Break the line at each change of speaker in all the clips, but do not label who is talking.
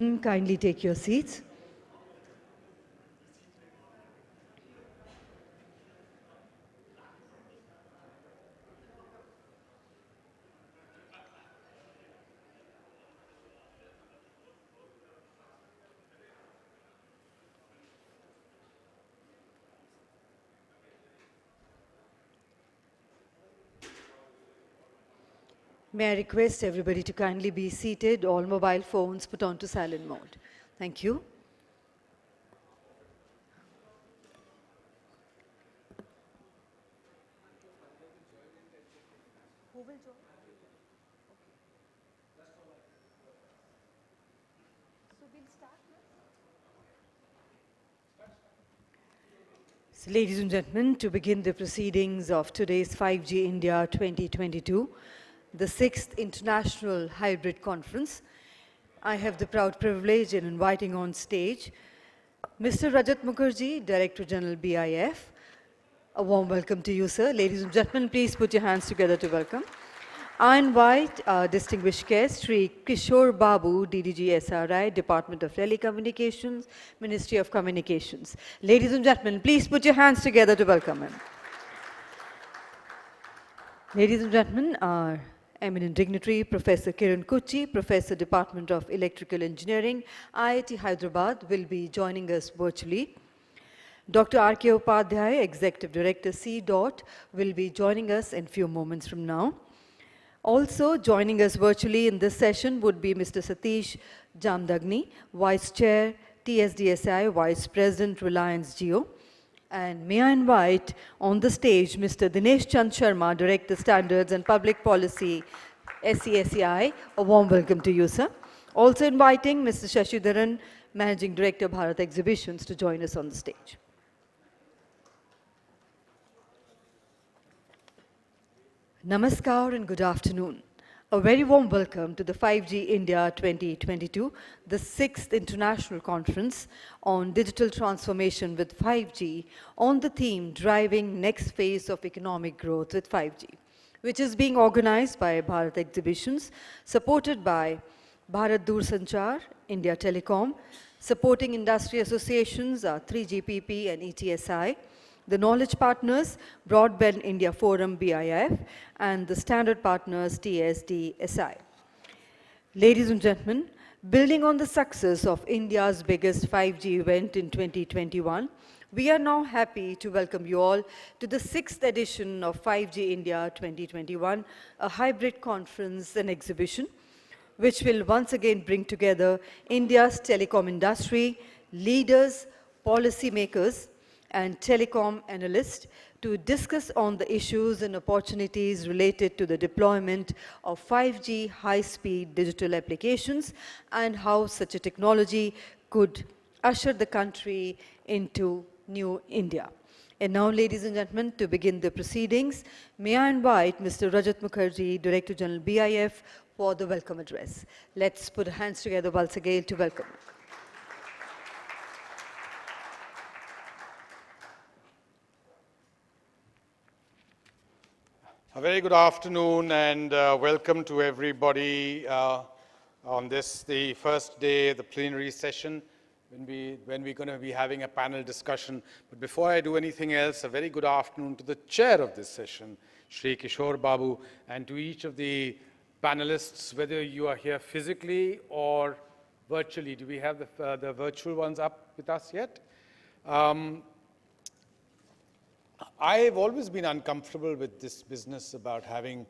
Kindly take your seats. May I request everybody to kindly be seated, all mobile phones put on to silent mode. Thank you. Who will join? So we'll start now. So, ladies and gentlemen, to begin the proceedings of today's 5G India 2022, the 6th International Hybrid Conference, I have the proud privilege in inviting on stage Mr. Rajat Mukherjee, Director General BIF. A warm welcome to you, sir. Ladies and gentlemen, please put your hands together to welcome. I invite our distinguished guest, Sri Kishore Babu, DDG SRI, Department of Telecommunications, Ministry of Communications. Ladies and gentlemen, please put your hands together to welcome him. Ladies and gentlemen, our eminent dignitary, Professor Kiran Kuchi, Professor, Department of Electrical Engineering, IIT Hyderabad, will be joining us virtually. Dr. R.K. Upadhyay, Executive Director, C.DOT, will be joining us in a few moments from now. Also joining us virtually in this session would be Mr. Satish Jamdagni, Vice Chair, TSDSI, Vice President, Reliance Jio. And may I invite on the stage Mr. Dinesh Chand Sharma, Director, Standards and Public Policy, SCSEI. A warm welcome to you, sir. Also inviting Mr. Shashidharan, Managing Director, Bharat Exhibitions, to join us on the stage. Namaskar and good afternoon. A very warm welcome to the 5G India 2022, the 6th International Conference on Digital Transformation with 5G, on the theme Driving Next Phase of Economic Growth with 5G, which is being organized by Bharat Exhibitions, supported by Bharat Dursanchar, India Telecom, supporting industry associations 3GPP and ETSI, the knowledge partners, Broadband India Forum, BIF, and the standard partners, TSDSI. Ladies and gentlemen, building on the success of India's biggest 5G event in 2021, we are now happy to welcome you all to the 6th edition of 5G India 2021, a hybrid conference and exhibition, which will once again bring together India's telecom industry, leaders, policymakers, and telecom analysts to discuss on the issues and opportunities related to the deployment of 5G high-speed digital applications and how such a technology could usher the country into new India. And now, ladies and gentlemen, to begin the proceedings, may I invite Mr. Rajat Mukherjee, Director General BIF, for the welcome address. Let's put our hands together once again to welcome him.
A very good afternoon and welcome to everybody on this, the first day of the plenary session when we're going to be having a panel discussion. But before I do anything else, a very good afternoon to the chair of this session, Sri Kishore Babu, and to each of the panelists, whether you are here physically or virtually. Do we have the virtual ones up with us yet? I've always been uncomfortable with this business about having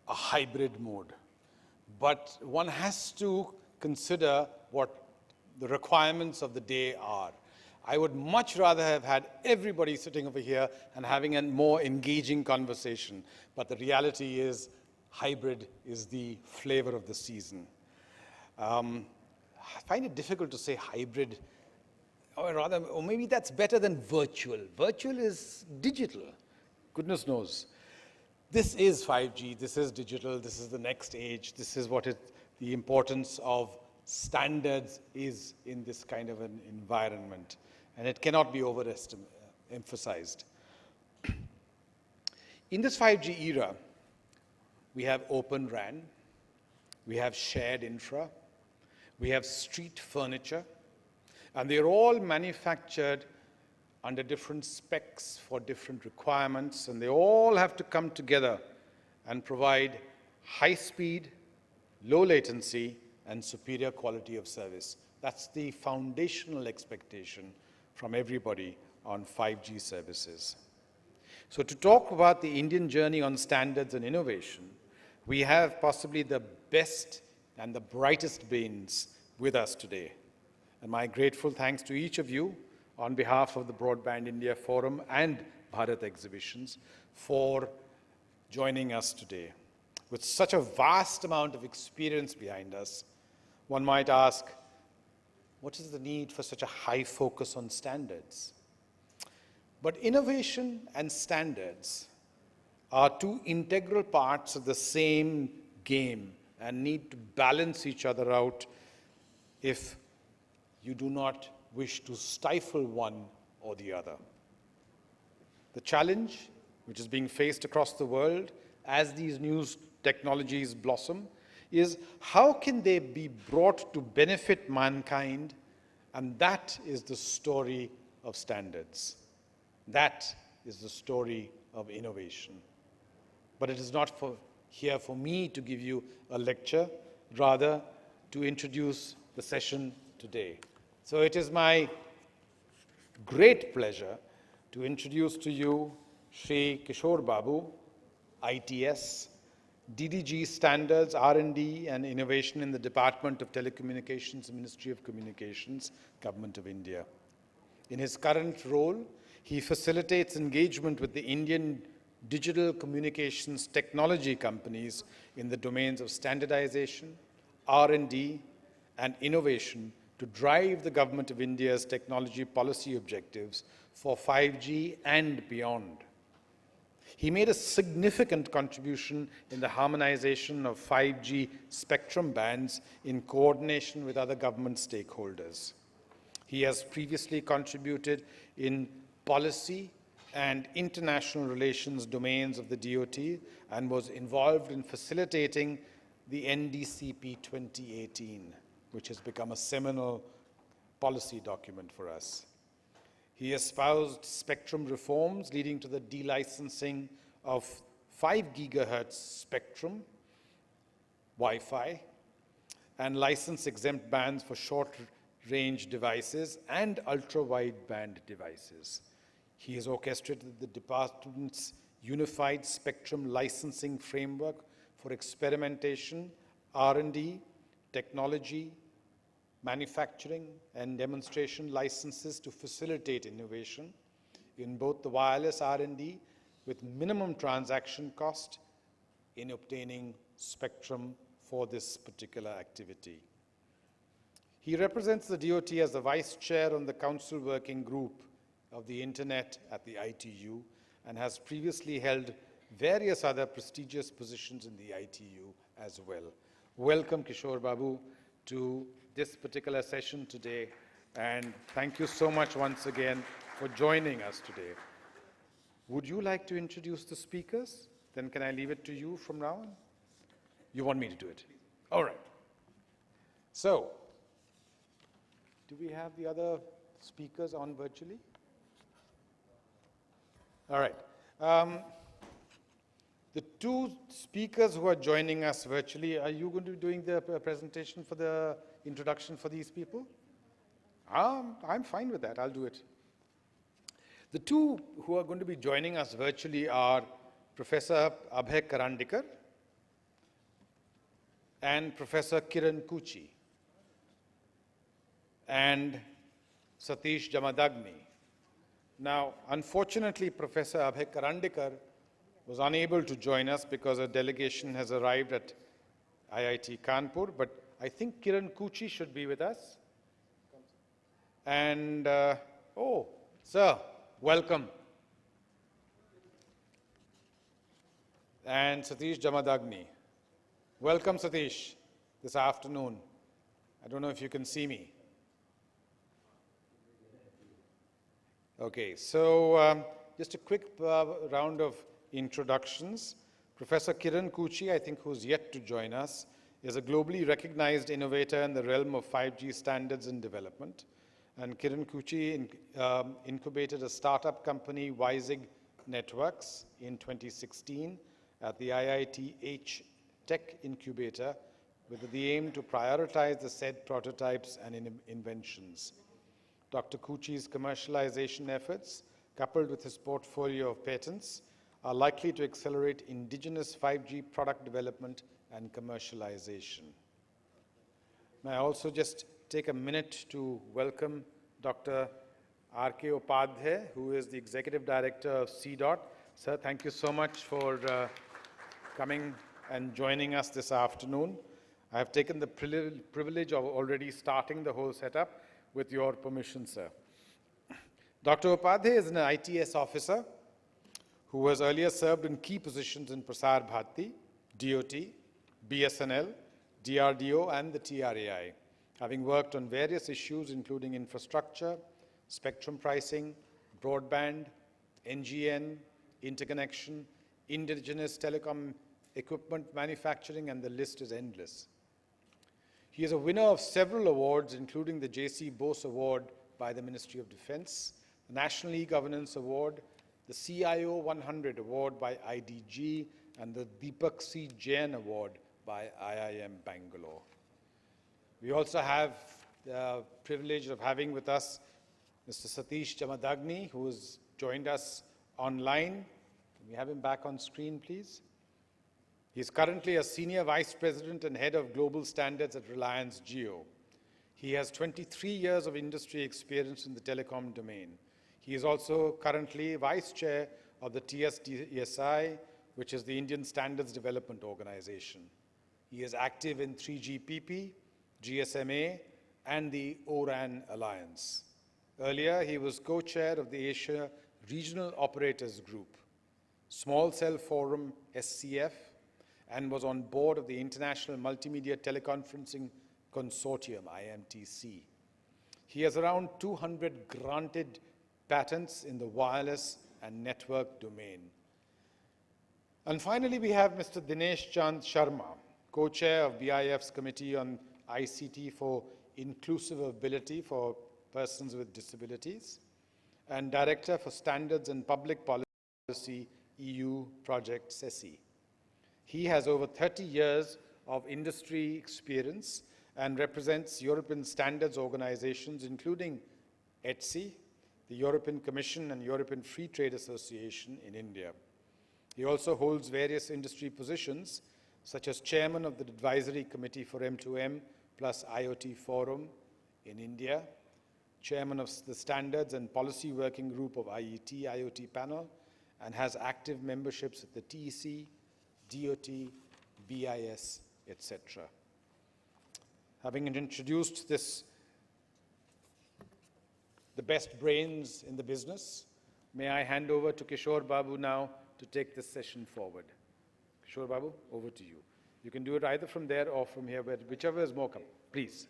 a hybrid mode, but one has to consider what the requirements of the day are. I would much rather have had everybody sitting over here and having a more engaging conversation, but the reality is hybrid is the flavor of the season. I find it difficult to say hybrid, or maybe that's better than virtual. Virtual is digital, goodness knows. This is 5G, this is digital, this is the next age, this is what the importance of standards is in this kind of an environment, and it cannot be emphasized. In this 5G era, we have open RAN, we have shared infra, we have street furniture, and they're all manufactured under different specs for different requirements, and they all have to come together and provide high speed, low latency, and superior quality of service. That's the foundational expectation from everybody on 5G services. So to talk about the Indian journey on standards and innovation, we have possibly the best and the brightest brains with us today. And my grateful thanks to each of you on behalf of the Broadband India Forum and Bharat Exhibitions for joining us today. With such a vast amount of experience behind us, one might ask, what is the need for such a high focus on standards? But innovation and standards are two integral parts of the same game and need to balance each other out if you do not wish to stifle one or the other. The challenge which is being faced across the world as these new technologies blossom is how can they be brought to benefit mankind, and that is the story of standards. That is the story of innovation. But it is not here for me to give you a lecture, rather to introduce the session today. So it is my great pleasure to introduce to you Shri Kishore Babu, ITS, DDG Standards, R&D and Innovation in the Department of Telecommunications, Ministry of Communications, Government of India. In his current role, he facilitates engagement with the Indian digital communications technology companies in the domains of standardization, R&D, and innovation to drive the Government of India's technology policy objectives for 5G and beyond. He made a significant contribution in the harmonization of 5G spectrum bands in coordination with other government stakeholders. He has previously contributed in policy and international relations domains of the DoT and was involved in facilitating the NDCP 2018, which has become a seminal policy document for us. He espoused spectrum reforms leading to the delicensing of 5 gigahertz spectrum, Wi-Fi, and license-exempt bands for short-range devices and ultra-wideband devices. He has orchestrated the department's unified spectrum licensing framework for experimentation, R&D, technology, manufacturing, and demonstration licenses to facilitate innovation in both the wireless R&D with minimum transaction cost in obtaining spectrum for this particular activity. He represents the DoT as the Vice Chair on the Council Working Group of the Internet at the ITU and has previously held various other prestigious positions in the ITU as well. Welcome, Kishore Babu, to this particular session today, and thank you so much once again for joining us today. Would you like to introduce the speakers? Then can I leave it to you from now on? You want me to do it? All right. So, do we have the other speakers on virtually? All right. The two speakers who are joining us virtually, are you going to be doing the presentation for the introduction for these people? I'm fine with that. I'll do it. The two who are going to be joining us virtually are Professor Abhay Karandikar and Professor Kiran Kuchi and Satish Jamadagni. Now, unfortunately, Professor Abhay Karandikar was unable to join us because a delegation has arrived at IIT Kanpur, but I think Kiran Kuchi should be with us. And, oh, sir, welcome. And Satish Jamadagni. Welcome, Satish, this afternoon. I don't know if you can see me. Okay, so just a quick round of introductions. Professor Kiran Kuchi, I think, who's yet to join us, is a globally recognized innovator in the realm of 5G standards and development. And Kiran Kuchi incubated a startup company, Wisig Networks, in 2016 at the IIT Tech Incubator with the aim to prioritize the said prototypes and inventions. Dr. Kuchi's commercialization efforts, coupled with his portfolio of patents, are likely to accelerate indigenous 5G product development and commercialization. May I also just take a minute to welcome Dr. R.K. Upadhyay, who is the Executive Director of CDOT. Sir, thank you so much for coming and joining us this afternoon. I have taken the privilege of already starting the whole setup with your permission, sir. Dr. Upadhyay is an ITS officer who has earlier served in key positions in Prasar Bharati, DOT, BSNL, DRDO, and the TRAI, having worked on various issues including infrastructure, spectrum pricing, broadband, NGN, interconnection, indigenous telecom equipment manufacturing, and the list is endless. He is a winner of several awards, including the J.C. Bose Award by the Ministry of Defense, the National E-Governance Award, the CIO 100 Award by IDG, and the Deepak C. Jain Award by IIM Bangalore. We also have the privilege of having with us Mr. Satish Chamadagni, who has joined us online. Can we have him back on screen, please? He is currently a Senior Vice President and Head of Global Standards at Reliance Jio. He has 23 years of industry experience in the telecom domain. He is also currently Vice Chair of the TSDSI, which is the Indian Standards Development Organization. He is active in 3GPP, GSMA, and the ORAN Alliance. Earlier, he was co-chair of the Asia Regional Operators Group, Small Cell Forum SCF, and was on board of the International Multimedia Teleconferencing Consortium, IMTC. He has around 200 granted patents in the wireless and network domain. And finally, we have Mr. Dinesh Chand Sharma, co-chair of BIF's Committee on ICT for Inclusive Ability for Persons with Disabilities, and Director for Standards and Public Policy EU Project SESI. He has over 30 years of industry experience and represents European standards organizations, including ETSI, the European Commission and European Free Trade Association in India. He also holds various industry positions, such as Chairman of the Advisory Committee for M2M plus IoT Forum in India, Chairman of the Standards and Policy Working Group of IET IoT Panel, and has active memberships at the TEC, DOT, BIS, etc. Having introduced the best brains in the business, may I hand over to Kishore Babu now to take this session forward. Kishore Babu, over to you. You can do it either from there or from here, but whichever is more comfortable. Please.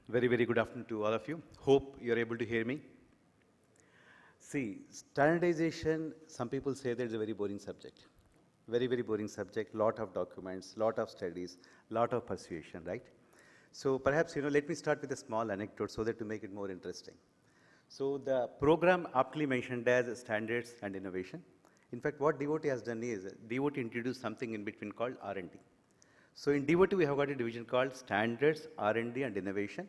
Very, very good afternoon to all of you. Hope you're able to hear me. See, standardization, some people say that it's a very boring subject. Very, very boring subject, lot of documents, lot of studies, lot of persuasion, right? So perhaps, let me start with a small anecdote so that to make it more interesting. So the program aptly mentioned as standards and innovation. In fact, what DOT has done is, DOT introduced something in between called R&D. So in DOT, we have got a division called Standards, R&D, and Innovation,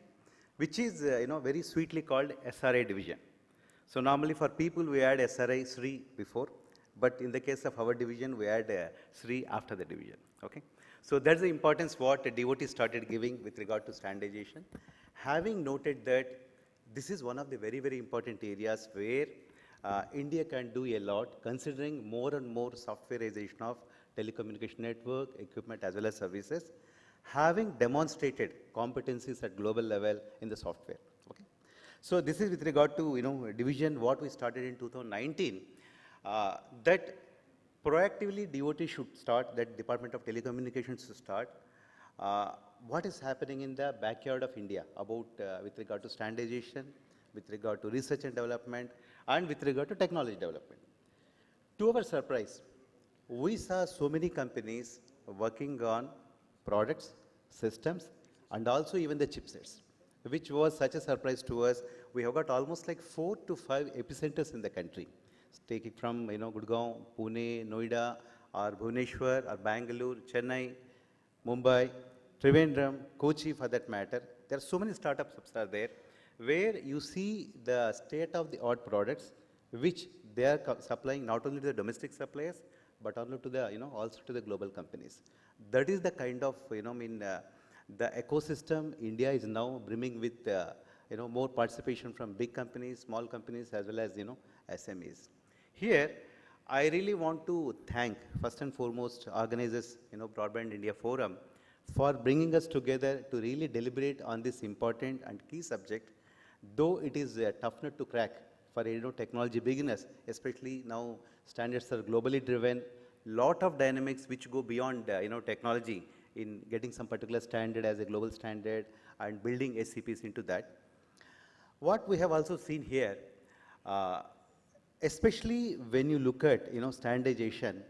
which is, very sweetly called SRI division. So normally for people, we add SRI Sri before, but in the case of our division, we add Sri after the division, okay? So that's the importance what DOT started giving with regard to standardization. Having noted that this is one of the very, very important areas where India can do a lot, considering more and more softwareization of telecommunication network, equipment, as well as services. having demonstrated competencies at global level in the software. Okay. So this is with regard to division what we started in 2019. That proactively DOT should start, that Department of Telecommunications should start. What is happening in the backyard of India about with regard to standardization, with regard to research and development, and with regard to technology development. To our surprise, we saw so many companies working on products, systems, and also even the chipsets, which was such a surprise to us. We have got almost like 4 to 5 epicenters in the country. Take it from Gurgaon, Pune, Noida, or Bhubaneswar, or Bangalore, Chennai, Mumbai, Trivandrum, Kochi for that matter. There are so many startups are there where you see the state-of-the-art products which they are supplying not only to the domestic suppliers but also to the also to the global companies. That is the kind of the ecosystem India is now brimming with more participation from big companies, small companies, as well as SMEs. Here, I really want to thank first and foremost organizers, Broadband India Forum, for bringing us together to really deliberate on this important and key subject, though it is a tough nut to crack for technology beginners, especially now standards are globally driven, lot of dynamics which go beyond technology in getting some particular standard as a global standard and building SCPs into that. What we have also seen here, especially when you look at standardization,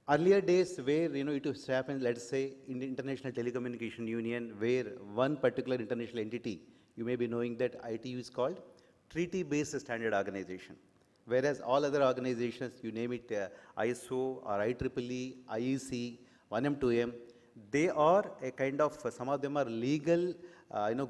earlier days where it used to happen, let's say in the International Telecommunication Union, where one particular international entity, you may be knowing that ITU is called Treaty-Based Standard Organization, whereas all other organizations, you name it, ISO or IEEE, IEC, 1M, 2M, they are a kind of, some of them are legal,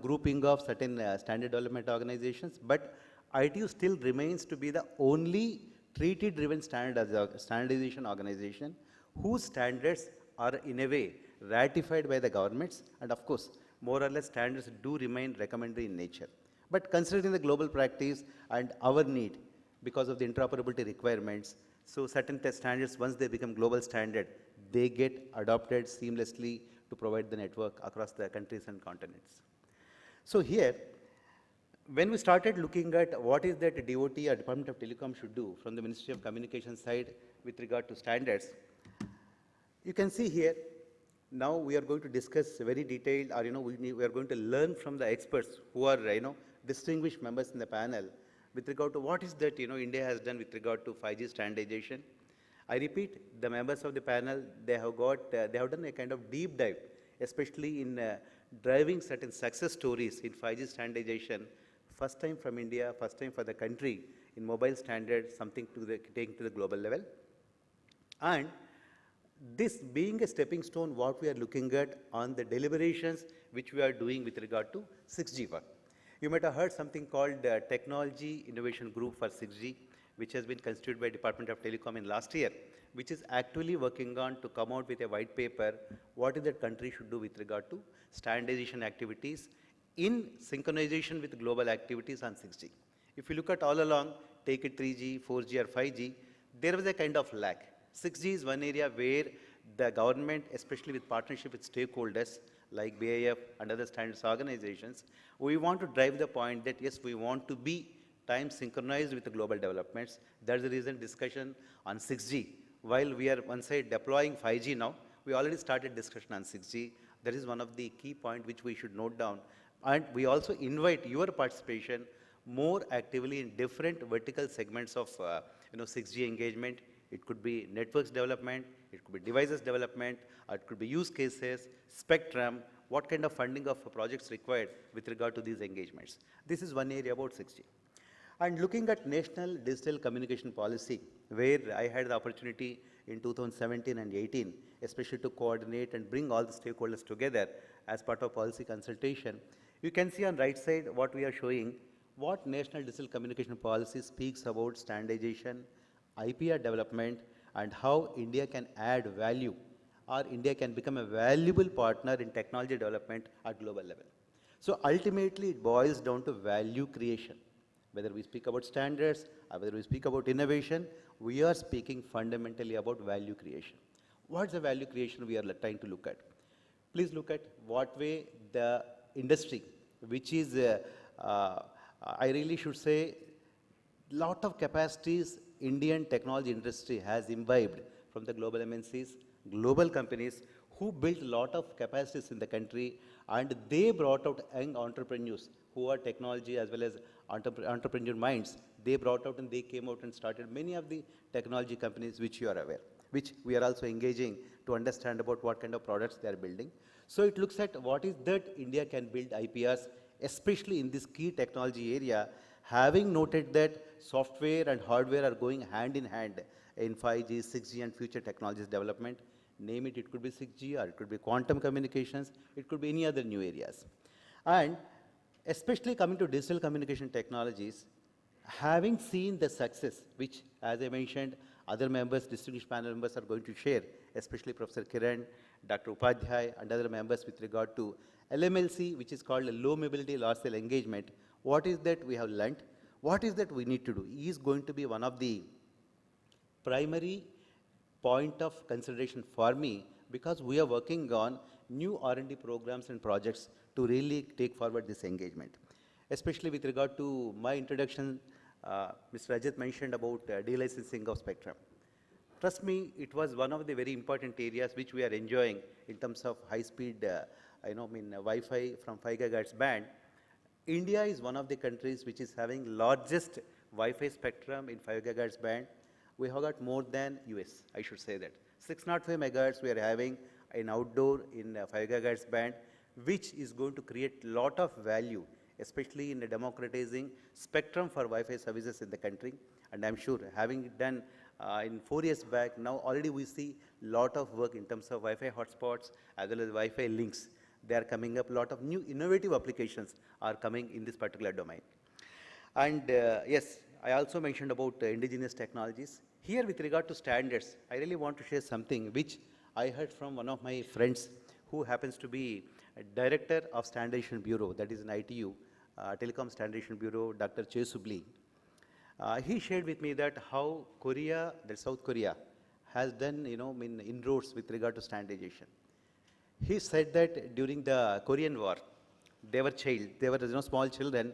grouping of certain standard development organizations, but ITU still remains to be the only treaty-driven standardization organization whose standards are in a way ratified by the governments, and of course, more or less standards do remain recommendatory in nature. But considering the global practice and our need, because of the interoperability requirements, so certain test standards, once they become global standard, they get adopted seamlessly to provide the network across the countries and continents. So here, when we started looking at what is that DOT or Department of Telecom should do from the Ministry of Communication side with regard to standards, you can see here, now we are going to discuss very detailed, or we are going to learn from the experts who are distinguished members in the panel with regard to what is that India has done with regard to 5G standardization. I repeat, the members of the panel, they have done a kind of deep dive, especially in driving certain success stories in 5G standardization. First time from India, first time for the country in mobile standard, something to taking to the global level. And this being a stepping stone, what we are looking at on the deliberations which we are doing with regard to 6G work. You might have heard something called Technology Innovation Group for 6G, which has been constituted by Department of Telecom in last year, which is actually working on to come out with a white paper, what is that country should do with regard to standardization activities in synchronization with global activities on 6G. If you look at all along, take it 3G, 4G or 5G, there was a kind of lag. 6G is one area where the government, especially with partnership with stakeholders like BIF and other standards organizations, we want to drive the point that yes, we want to be time synchronized with the global developments. That's the reason discussion on 6G. While we are one side deploying 5G now, we already started discussion on 6G. That is one of the key points which we should note down. And we also invite your participation more actively in different vertical segments of 6G engagement. It could be networks development, it could be devices development, or it could be use cases, spectrum, what kind of funding of projects required with regard to these engagements. This is one area about 6G. And looking at National Digital Communication Policy, where I had the opportunity in 2017 and 18, especially to coordinate and bring all the stakeholders together as part of policy consultation, you can see on right side what we are showing, what National Digital Communication Policy speaks about standardization, IPR development, and how India can add value, or India can become a valuable partner in technology development at global level. So ultimately, it boils down to value creation. Whether we speak about standards or whether we speak about innovation, we are speaking fundamentally about value creation. What's the value creation we are trying to look at? please look at what way the industry, which is, I really should say, lot of capacities Indian technology industry has imbibed from the global MNCs, global companies who built a lot of capacities in the country, and they brought out young entrepreneurs who are technology as well as entrepreneur minds. They brought out and they came out and started many of the technology companies which you are aware, which we are also engaging to understand about what kind of products they are building. So it looks at what is that India can build IPRs, especially in this key technology area, having noted that software and hardware are going hand in hand in 5G, 6G and future technologies development. Name it, it could be 6G or it could be quantum communications, it could be any other new areas. And especially coming to digital communication technologies, having seen the success, which as I mentioned, other members, distinguished panel members are going to share, especially Professor Kiran, Dr. Upadhyay and other members with regard to LMLC, which is called a low mobility large cell engagement. What is that we have learnt? What is that we need to do? Is going to be one of the primary point of consideration for me, because we are working on new R&D programs and projects to really take forward this engagement. Especially with regard to my introduction, Mr. Rajat mentioned about delicensing of spectrum. Trust me, it was one of the very important areas which we are enjoying in terms of high-speed, Wi-Fi from 5 gigahertz band. India is one of the countries which is having largest Wi-Fi spectrum in 5 gigahertz band. We have got more than US, I should say that. 605 megahertz we are having in outdoor in 5 gigahertz band, which is going to create lot of value, especially in democratizing spectrum for Wi-Fi services in the country. And I'm sure having done in 4 years back, now already we see lot of work in terms of Wi-Fi hotspots as well as Wi-Fi links. They are coming up, lot of new innovative applications are coming in this particular domain. And yes, I also mentioned about indigenous technologies. Here with regard to standards, I really want to share something which I heard from one of my friends who happens to be a director of Standardization Bureau, that is in ITU, Telecom Standardization Bureau, Dr. Chesubli. He shared with me that how Korea, South Korea, has done, inroads with regard to standardization. He said that during the Korean War, they were small children,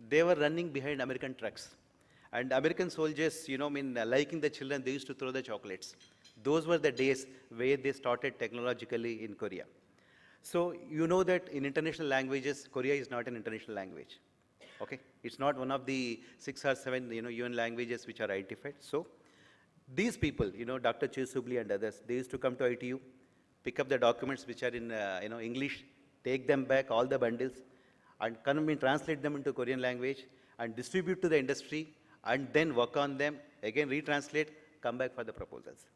they were running behind American trucks. And American soldiers, liking the children, they used to throw the chocolates. Those were the days where they started technologically in Korea. So you know that in international languages, Korea is not an international language. Okay, it's not one of the 6 or 7 UN languages which are identified. So these people, Dr. Chesubli and others, they used to come to ITU, pick up the documents which are in English, take them back, all the bundles, and come and translate them into Korean language and distribute to the industry, and then work on them, again retranslate, come back for the proposals.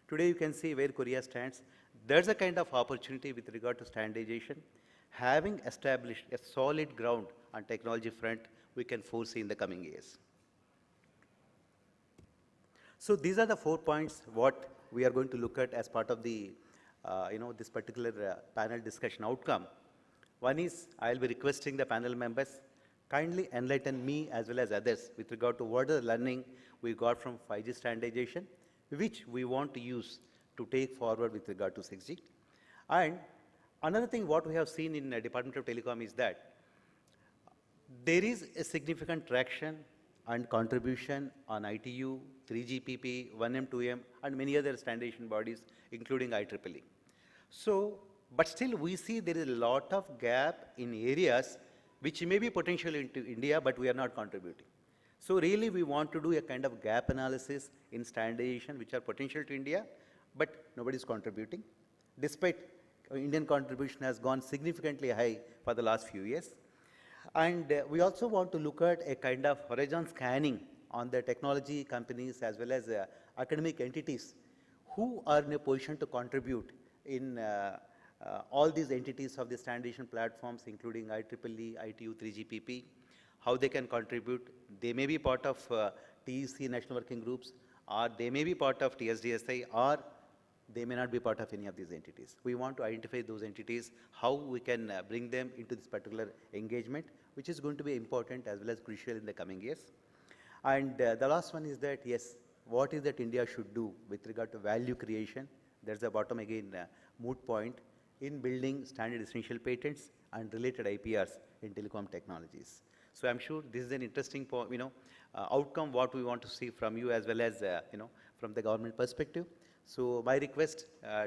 Today you can see where Korea stands. There's a kind of opportunity with regard to standardization. Having established a solid ground on technology front, we can foresee in the coming years. So these are the 4 points what we are going to look at as part of the, this particular panel discussion outcome. One is, I'll be requesting the panel members, kindly enlighten me as well as others with regard to what is the learning we got from 5G standardization, which we want to use to take forward with regard to 6G. And another thing what we have seen in Department of Telecom is that there is a significant traction and contribution on ITU, 3GPP, 1M, 2M, and many other standardization bodies, including IEEE. So, but still we see there is a lot of gap in areas which may be potential into India, but we are not contributing. So really we want to do a kind of gap analysis in standardization which are potential to India, but nobody is contributing, despite Indian contribution has gone significantly high for the last few years. And we also want to look at a kind of horizon scanning on the technology companies as well as academic entities who are in a position to contribute in all these entities of the standardization platforms, including IEEE, ITU, 3GPP, how they can contribute. They may be part of TEC national working groups, or they may be part of TSDSI, or they may not be part of any of these entities. We want to identify those entities, how we can bring them into this particular engagement, which is going to be important as well as crucial in the coming years. And the last one is that, yes, what is that India should do with regard to value creation? There's a bottom again moot point. in building standard essential patents and related IPRs in telecom technologies. So I'm sure this is an interesting outcome what we want to see from you as well as from the government perspective. So my request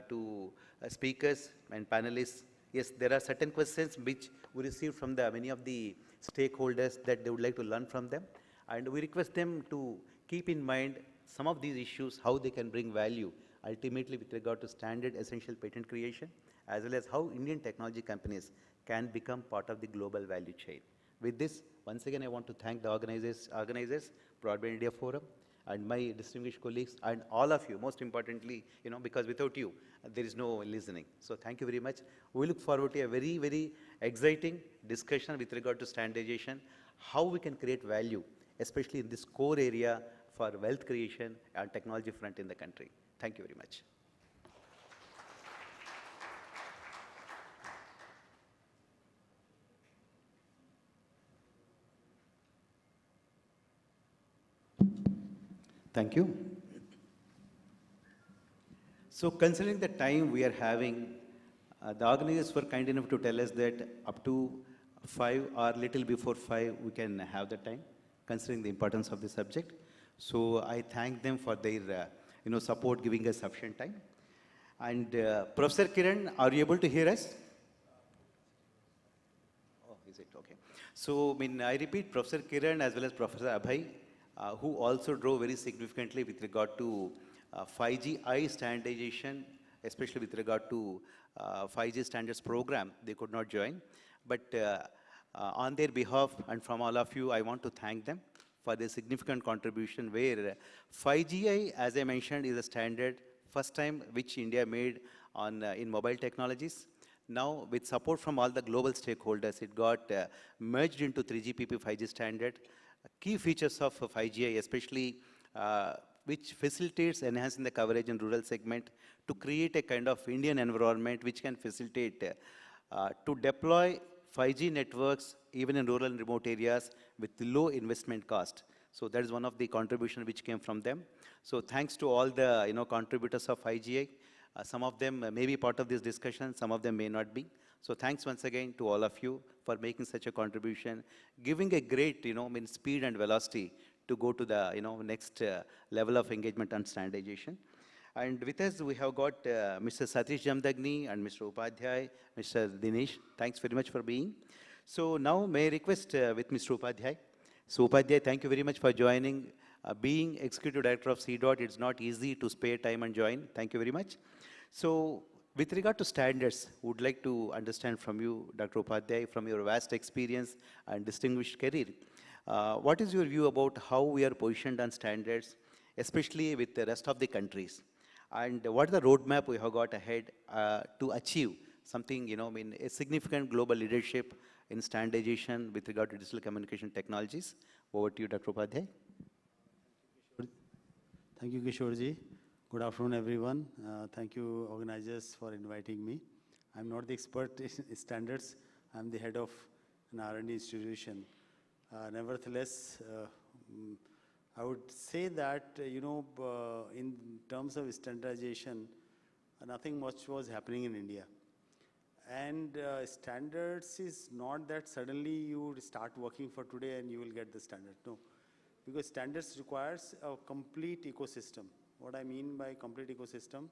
to speakers and panelists, yes, there are certain questions which we received from the many of the stakeholders that they would like to learn from them, and we request them to keep in mind some of these issues, how they can bring value ultimately with regard to standard essential patent creation, as well as how Indian technology companies can become part of the global value chain. With this, once again, I want to thank the organizers, Broadband India Forum, and my distinguished colleagues, and all of you, most importantly, because without you, there is no listening. So thank you very much. We look forward to a very, very exciting discussion with regard to standardization, how we can create value, especially in this core area for wealth creation and technology front in the country. Thank you very much. Thank you. So considering the time we are having, the organizers were kind enough to tell us that up to 5 or little before 5 we can have the time, considering the importance of the subject. So I thank them for their support, giving us sufficient time. And Professor Kiran, are you able to hear us? Oh, is it okay? So I repeat, Professor Kiran as well as Professor Abhay, who also drove very significantly with regard to 5G standardization, especially with regard to 5G standards program. They could not join. But on their behalf and from all of you, I want to thank them for their significant contribution where 5G, as I mentioned, is a standard, first time which India made on in mobile technologies. Now, with support from all the global stakeholders, it got merged into 3GPP 5G standard. Key features of 5G, especially which facilitates enhancing the coverage in rural segment to create a kind of Indian environment which can facilitate to deploy 5G networks even in rural and remote areas with low investment cost. So that is one of the contributions which came from them. So thanks to all the contributors of 5G. Some of them may be part of this discussion, some of them may not be. So thanks once again to all of you for making such a contribution, giving a great speed and velocity to go to the next level of engagement and standardization. And with us we have got Mr. Satish Jamdagni and Mr. Upadhyay, Mr. Dinesh. Thanks very much for being. So now may I request with Mr. Upadhyay. So Upadhyay, thank you very much for joining. Being Executive Director of CDOT, it's not easy to spare time and join. Thank you very much. So with regard to standards, would like to understand from you, Dr. Upadhyay, from your vast experience and distinguished career, what is your view about how we are positioned on standards, especially with the rest of the countries? And what is the roadmap we have got ahead to achieve something, a significant global leadership in standardization with regard to digital communication technologies? Over to you, Dr. Upadhyay.
Thank you, Kishore. Good afternoon, everyone. Thank you, organizers, for inviting me. I'm not the expert in standards. I'm the head of an R&D institution. Nevertheless, I would say that, in terms of standardization, nothing much was happening in India. And standards is not that suddenly you start working for today and you will get the standard. No, because standards requires a complete ecosystem. What I mean by complete ecosystem,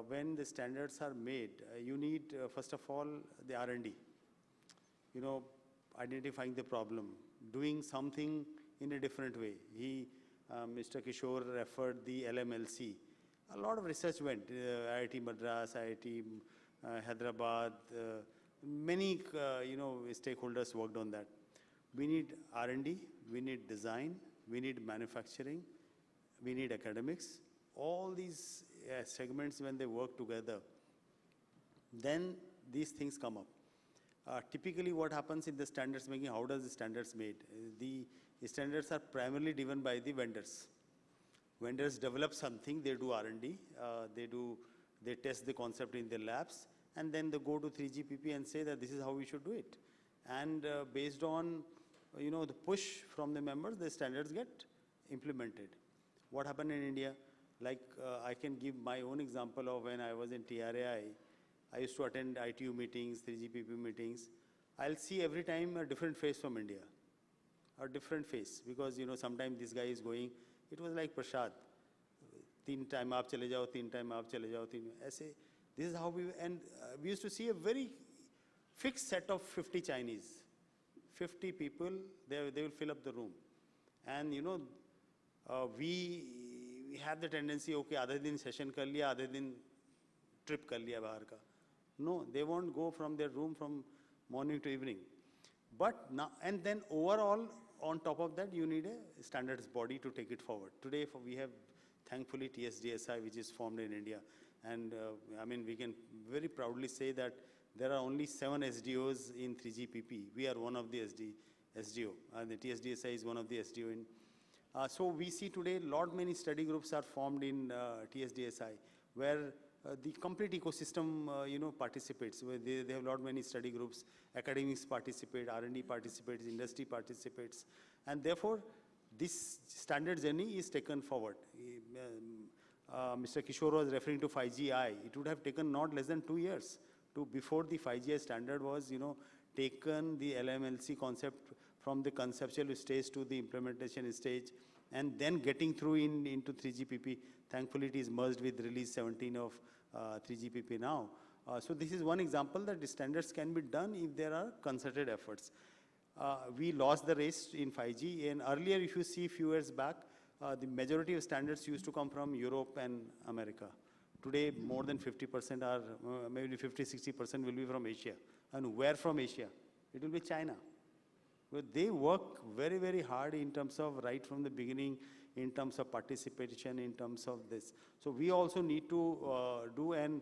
when the standards are made, you need, first of all, the R&D. Identifying the problem, doing something in a different way. Mr. Kishore referred the LMLC. A lot of research went, IIT Madras, IIT Hyderabad, many, stakeholders worked on that. We need R&D, we need design, we need manufacturing, we need academics. All these segments, when they work together, then these things come up. Typically what happens in the standards making, how does the standards made? The standards are primarily driven by the vendors. Vendors develop something, they do R&D, they test the concept in their labs, and then they go to 3GPP and say that this is how we should do it. And based on the push from the members, the standards get implemented. What happened in India? Like I can give my own example of when I was in TRAI. I used to attend ITU meetings, 3GPP meetings. I'll see every time a different face from India, a different face, because sometimes this guy is going, it was like Prashad, 3 time aap chale jao, 3 time aap chale jao, aise. This is how we used to see a very fixed set of 50 Chinese, 50 people, they will fill up the room. And we have the tendency, okay, आधे दिन session कर लिया, आधे दिन trip कर लिया बाहर का. No, they won't go from their room from morning to evening. But now, and then overall, on top of that, you need a standards body to take it forward. Today, we have, thankfully, TSDSI, which is formed in India. And I mean, we can very proudly say that there are only 7 SDOs in 3GPP. We are one of the SDO, and the TSDSI is one of the SDO. So we see today, many study groups are formed in TSDSI, where the complete ecosystem, participates. Where they have many study groups, academics participate, R&D participates, industry participates, and therefore this standard journey is taken forward. Mr. Kishore was referring to 5GI. It would have taken not less than 2 years before the 5GI standard was, taken the LMLC concept from the conceptual stage to the implementation stage, and then getting through into 3GPP. Thankfully, it is merged with release 17 of 3GPP now. So this is one example that the standards can be done if there are concerted efforts. We lost the race in 5G, and earlier, if you see a few years back, the majority of standards used to come from Europe and America. Today, more than 50% are, maybe 50-60% will be from Asia. And where from Asia? It will be China. But they work very, very hard in terms of right from the beginning, in terms of participation, in terms of this. So we also need to do, and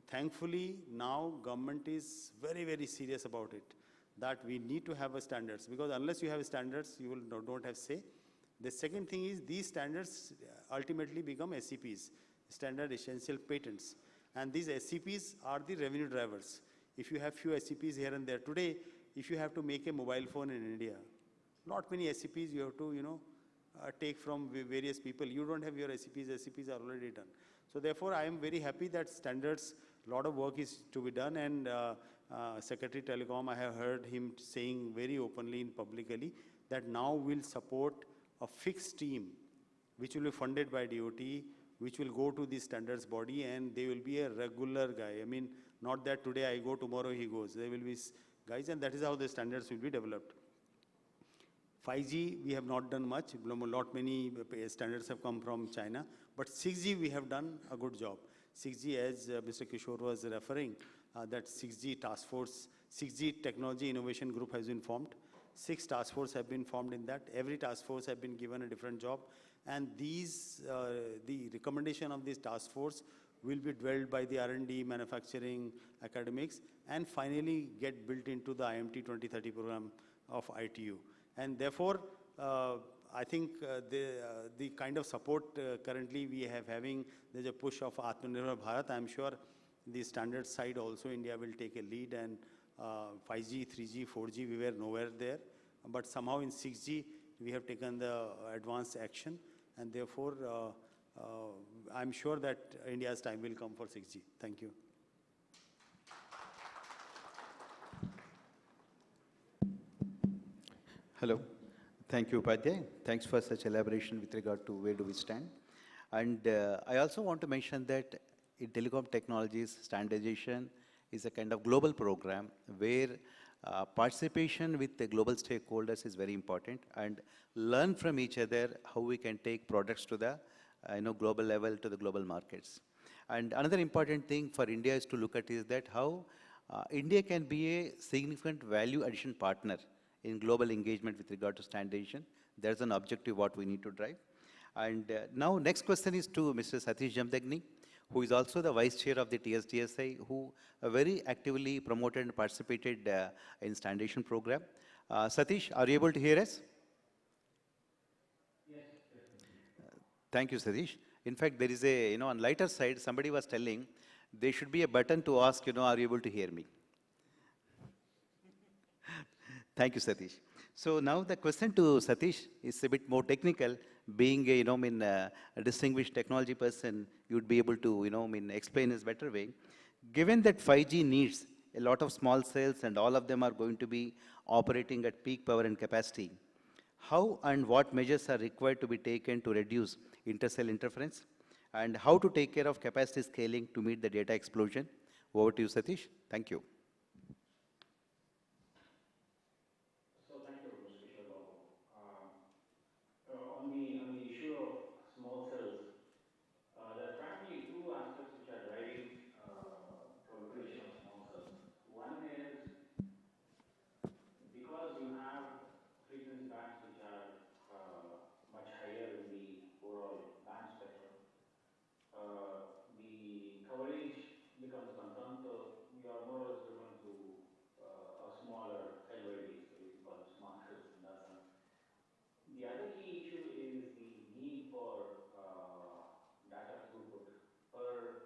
thankfully now government is very, very serious about it, that we need to have a standards, because unless you have standards, you will don't have say. The second thing is these standards ultimately become SEPs, Standard Essential Patents. And these SCPs are the revenue drivers. If you have few SCPs here and there, today, if you have to make a mobile phone in India, not many SCPs you have to, take from various people. You don't have your SCPs, SCPs are already done. So therefore, I am very happy that standards, a lot of work is to be done, and Secretary Telecom, I have heard him saying very openly and publicly that now we'll support a fixed team, which will be funded by DOT, which will go to the standards body, and they will be a regular guy. I mean, not that today I go, tomorrow he goes. There will be guys, and that is how the standards will be developed. 5G, we have not done much. Many standards have come from China. But 6G, we have done a good job. 6G, as Mr. Kishore was referring, that 6G task force, 6G technology innovation group has been formed. 6 task force have been formed in that. Every task force have been given a different job. And these, the recommendation of this task force will be dwelled by the R&D, manufacturing, academics, and finally get built into the IMT 2030 program of ITU. And therefore, I think the kind of support currently we have having, there's a push of Atmanirbhar Bharat. I'm sure the standard side also India will take a lead, and 5G, 3G, 4G, we were nowhere there. But somehow in 6G, we have taken the advanced action, and therefore, I'm sure that India's time will come for 6G. Thank you.
Hello. Thank you, Upadhyay. Thanks for such elaboration with regard to where do we stand. And I also want to mention that in telecom technologies, standardization is a kind of global program where participation with the global stakeholders is very important, and learn from each other how we can take products to the global level, to the global markets. And another important thing for India is to look at is that how India can be a significant value addition partner in global engagement with regard to standardization. There's an objective what we need to drive. And now next question is to Mr. Satish Jamdagni, who is also the Vice Chair of the TSDSI, who very actively promoted and participated in standardization program. Satish, are you able to hear us? Yes. Thank you, Satish. In fact, there is a, on lighter side, somebody was telling there should be a button to ask, are you able to hear me? Thank you, Satish. So now the question to Satish is a bit more technical. Being a, a distinguished technology person, you'd be able to, explain this better way. Given that 5G needs a lot of small cells and all of them are going to be operating at peak power and capacity, how and what measures are required to be taken to reduce intercell interference? And how to take care of capacity scaling to meet the data explosion? Over to you, Satish. Thank you.
So thank you, Mr. Kishore Babu. On the issue of small cells, there are primarily two aspects which are driving proliferation of small cells. One is because you have frequency bands which are much higher in the overall band spectrum, the coverage becomes concerned, so you are more or less driven to a smaller cell varieties, so you call it smart cells in that sense. The other key issue is the need for data throughput per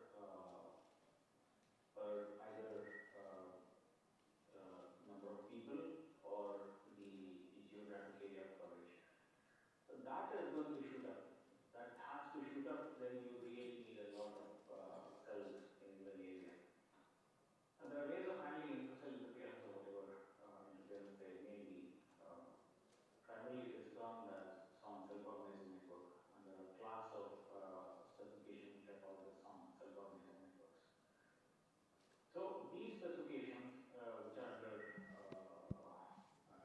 either number of people or the geographic area of coverage. So that is going to shoot up. That has to shoot up, then you really need a lot of cells in the area. And there are ways of handling intercell interference or whatever interference there may be. Primarily it is termed as sound self-organizing network, and there are a class of specifications which are called as sound self-organizing networks. So these specifications, which are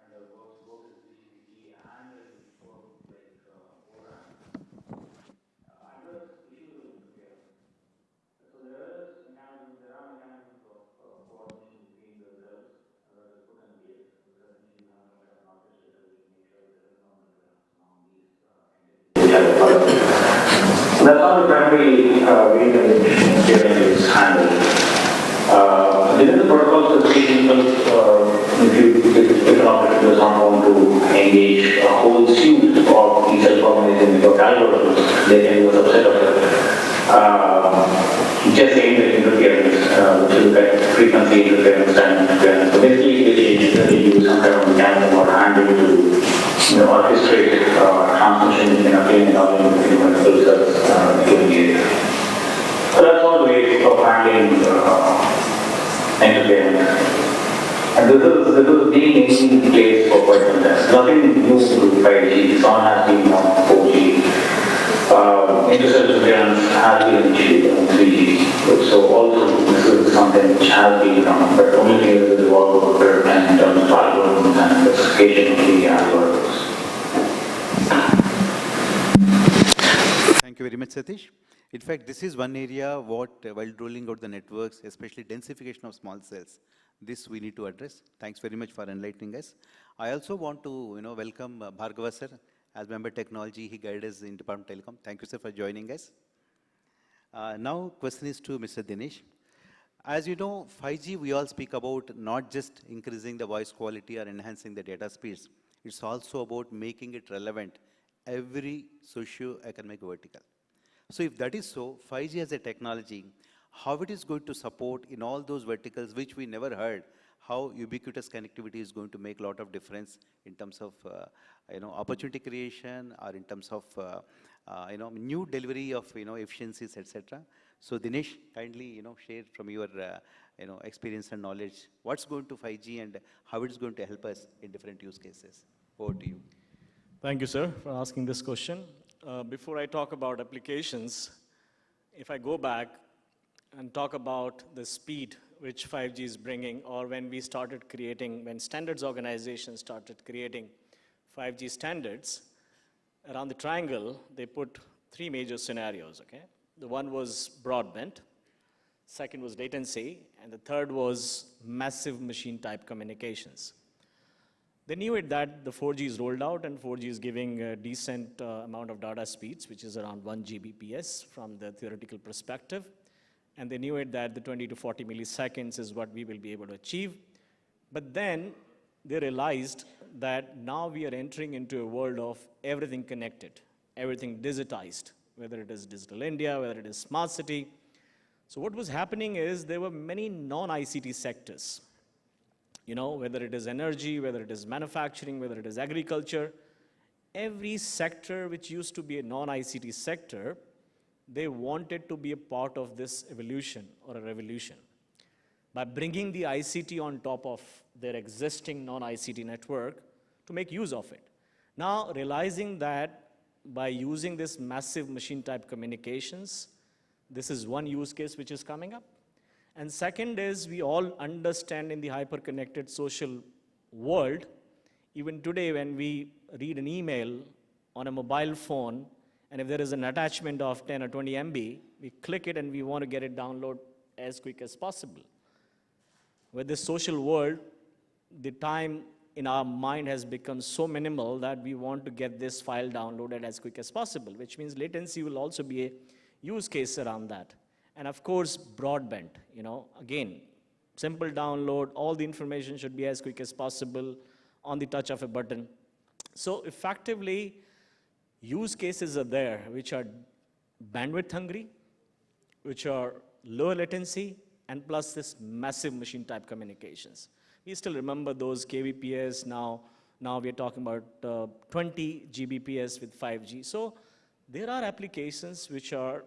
under works both in 3GPP and in ORAN, address issues of interference. So there are mechanisms of coordination between the cells that is put in place. So essentially, you have a kind of an orchestrator which will make sure that there is no interference among these entities. So that's how the primary way in which interference is handled. Within the protocol specification, if an operator does not want to engage a whole suite of these self-organizing network algorithms, they can do a subset of it. Just aimed at interference, which is like frequency interference, time interference. So basically, they use some kind of mechanism or handle to orchestrate transmission between a plane and other between multiple cells in a given area. So that's one way of handling interference. And this is being in place for quite some time. Nothing new to 5G. Sound has been on 4G. Intercell interference has been initiated on 3G. So also this is something which has been done, but only thing is the evolved and in terms of algorithms and specification of the algorithms.
Thank you very much, Satish. In fact, this is one area while rolling out the networks, especially densification of small cells, this we need to address. Thanks very much for enlightening us. I also want to welcome Bhargava sir as member technology. He guided us in Department of Telecom. Thank you, sir, for joining us. Now, question is to Mr. Dinesh. As you know, 5G, we all speak about not just increasing the voice quality or enhancing the data speeds. It's also about making it relevant every socio-economic vertical. So if that is so, 5G as a technology, how it is going to support in all those verticals which we never heard, how ubiquitous connectivity is going to make a lot of difference in terms of opportunity creation or in terms of new delivery of efficiencies, etc. So Dinesh, kindly share from your experience and knowledge what's going to 5G and how it's going to help us in different use cases. Over to you.
Thank you, sir, for asking this question. Before I talk about applications, if I go back and talk about the speed which 5G is bringing, or when standards organizations started creating 5G standards, around the triangle, they put three major scenarios, okay? The one was broadband, second was latency, and the third was massive machine type communications. They knew it that the 4G is rolled out and 4G is giving a decent amount of data speeds, which is around 1 Gbps from the theoretical perspective. And they knew it that the 20 to 40 milliseconds is what we will be able to achieve. But then they realized that now we are entering into a world of everything connected, everything digitized, whether it is Digital India, whether it is Smart City. So what was happening is there were many non-ICT sectors. Whether it is energy, whether it is manufacturing, whether it is agriculture, every sector which used to be a non-ICT sector, they wanted to be a part of this evolution or a revolution. by bringing the ICT on top of their existing non-ICT network to make use of it. Now, realizing that by using this massive machine type communications, this is one use case which is coming up. And second is, we all understand in the hyper-connected social world, even today when we read an email on a mobile phone, and if there is an attachment of 10 or 20 MB, we click it and we want to get it download as quick as possible. With this social world, the time in our mind has become so minimal that we want to get this file downloaded as quick as possible, which means latency will also be a use case around that. And of course, broadband, again, simple download, all the information should be as quick as possible on the touch of a button. So effectively, use cases are there which are bandwidth hungry, which are low latency, and plus this massive machine type communications. We still remember those kbps. Now we are talking about 20 Gbps with 5G. So there are applications which are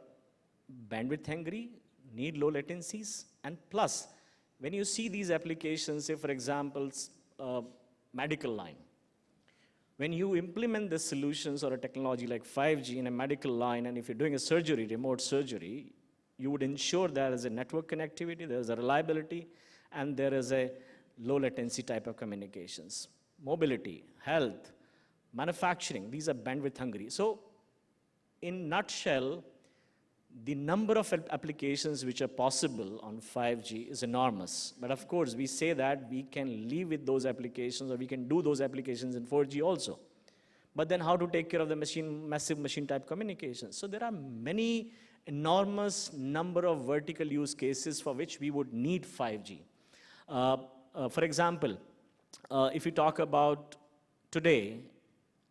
bandwidth hungry, need low latencies, and plus, when you see these applications, say for example, medical line, when you implement the solutions or a technology like 5G in a medical line, and if you're doing a surgery, remote surgery, you would ensure there is a network connectivity, there is a reliability, and there is a low latency type of communications. Mobility, health, manufacturing, these are bandwidth hungry. So in nutshell, the number of applications which are possible on 5G is enormous. But of course, we say that we can live with those applications, or we can do those applications in 4G also. But then how to take care of the massive machine type communications? So there are many enormous number of vertical use cases for which we would need 5G. For example, if you talk about today,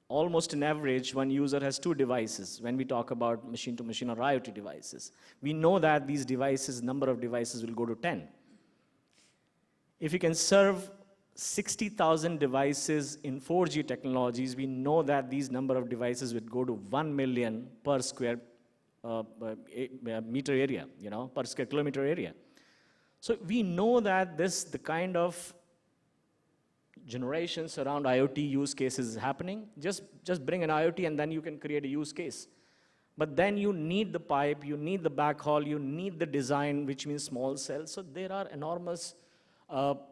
almost on average, one user has 2 devices when we talk about machine-to-machine or IoT devices. We know that these devices, number of devices will go to 10. If you can serve 60,000 devices in 4G technologies, we know that these number of devices would go to 1 million per square meter area, per square kilometer area. So we know that the kind of generations around IoT use cases is happening. Just bring an IoT and then you can create a use case. But then you need the pipe, you need the backhaul, you need the design, which means small cells. So there are enormous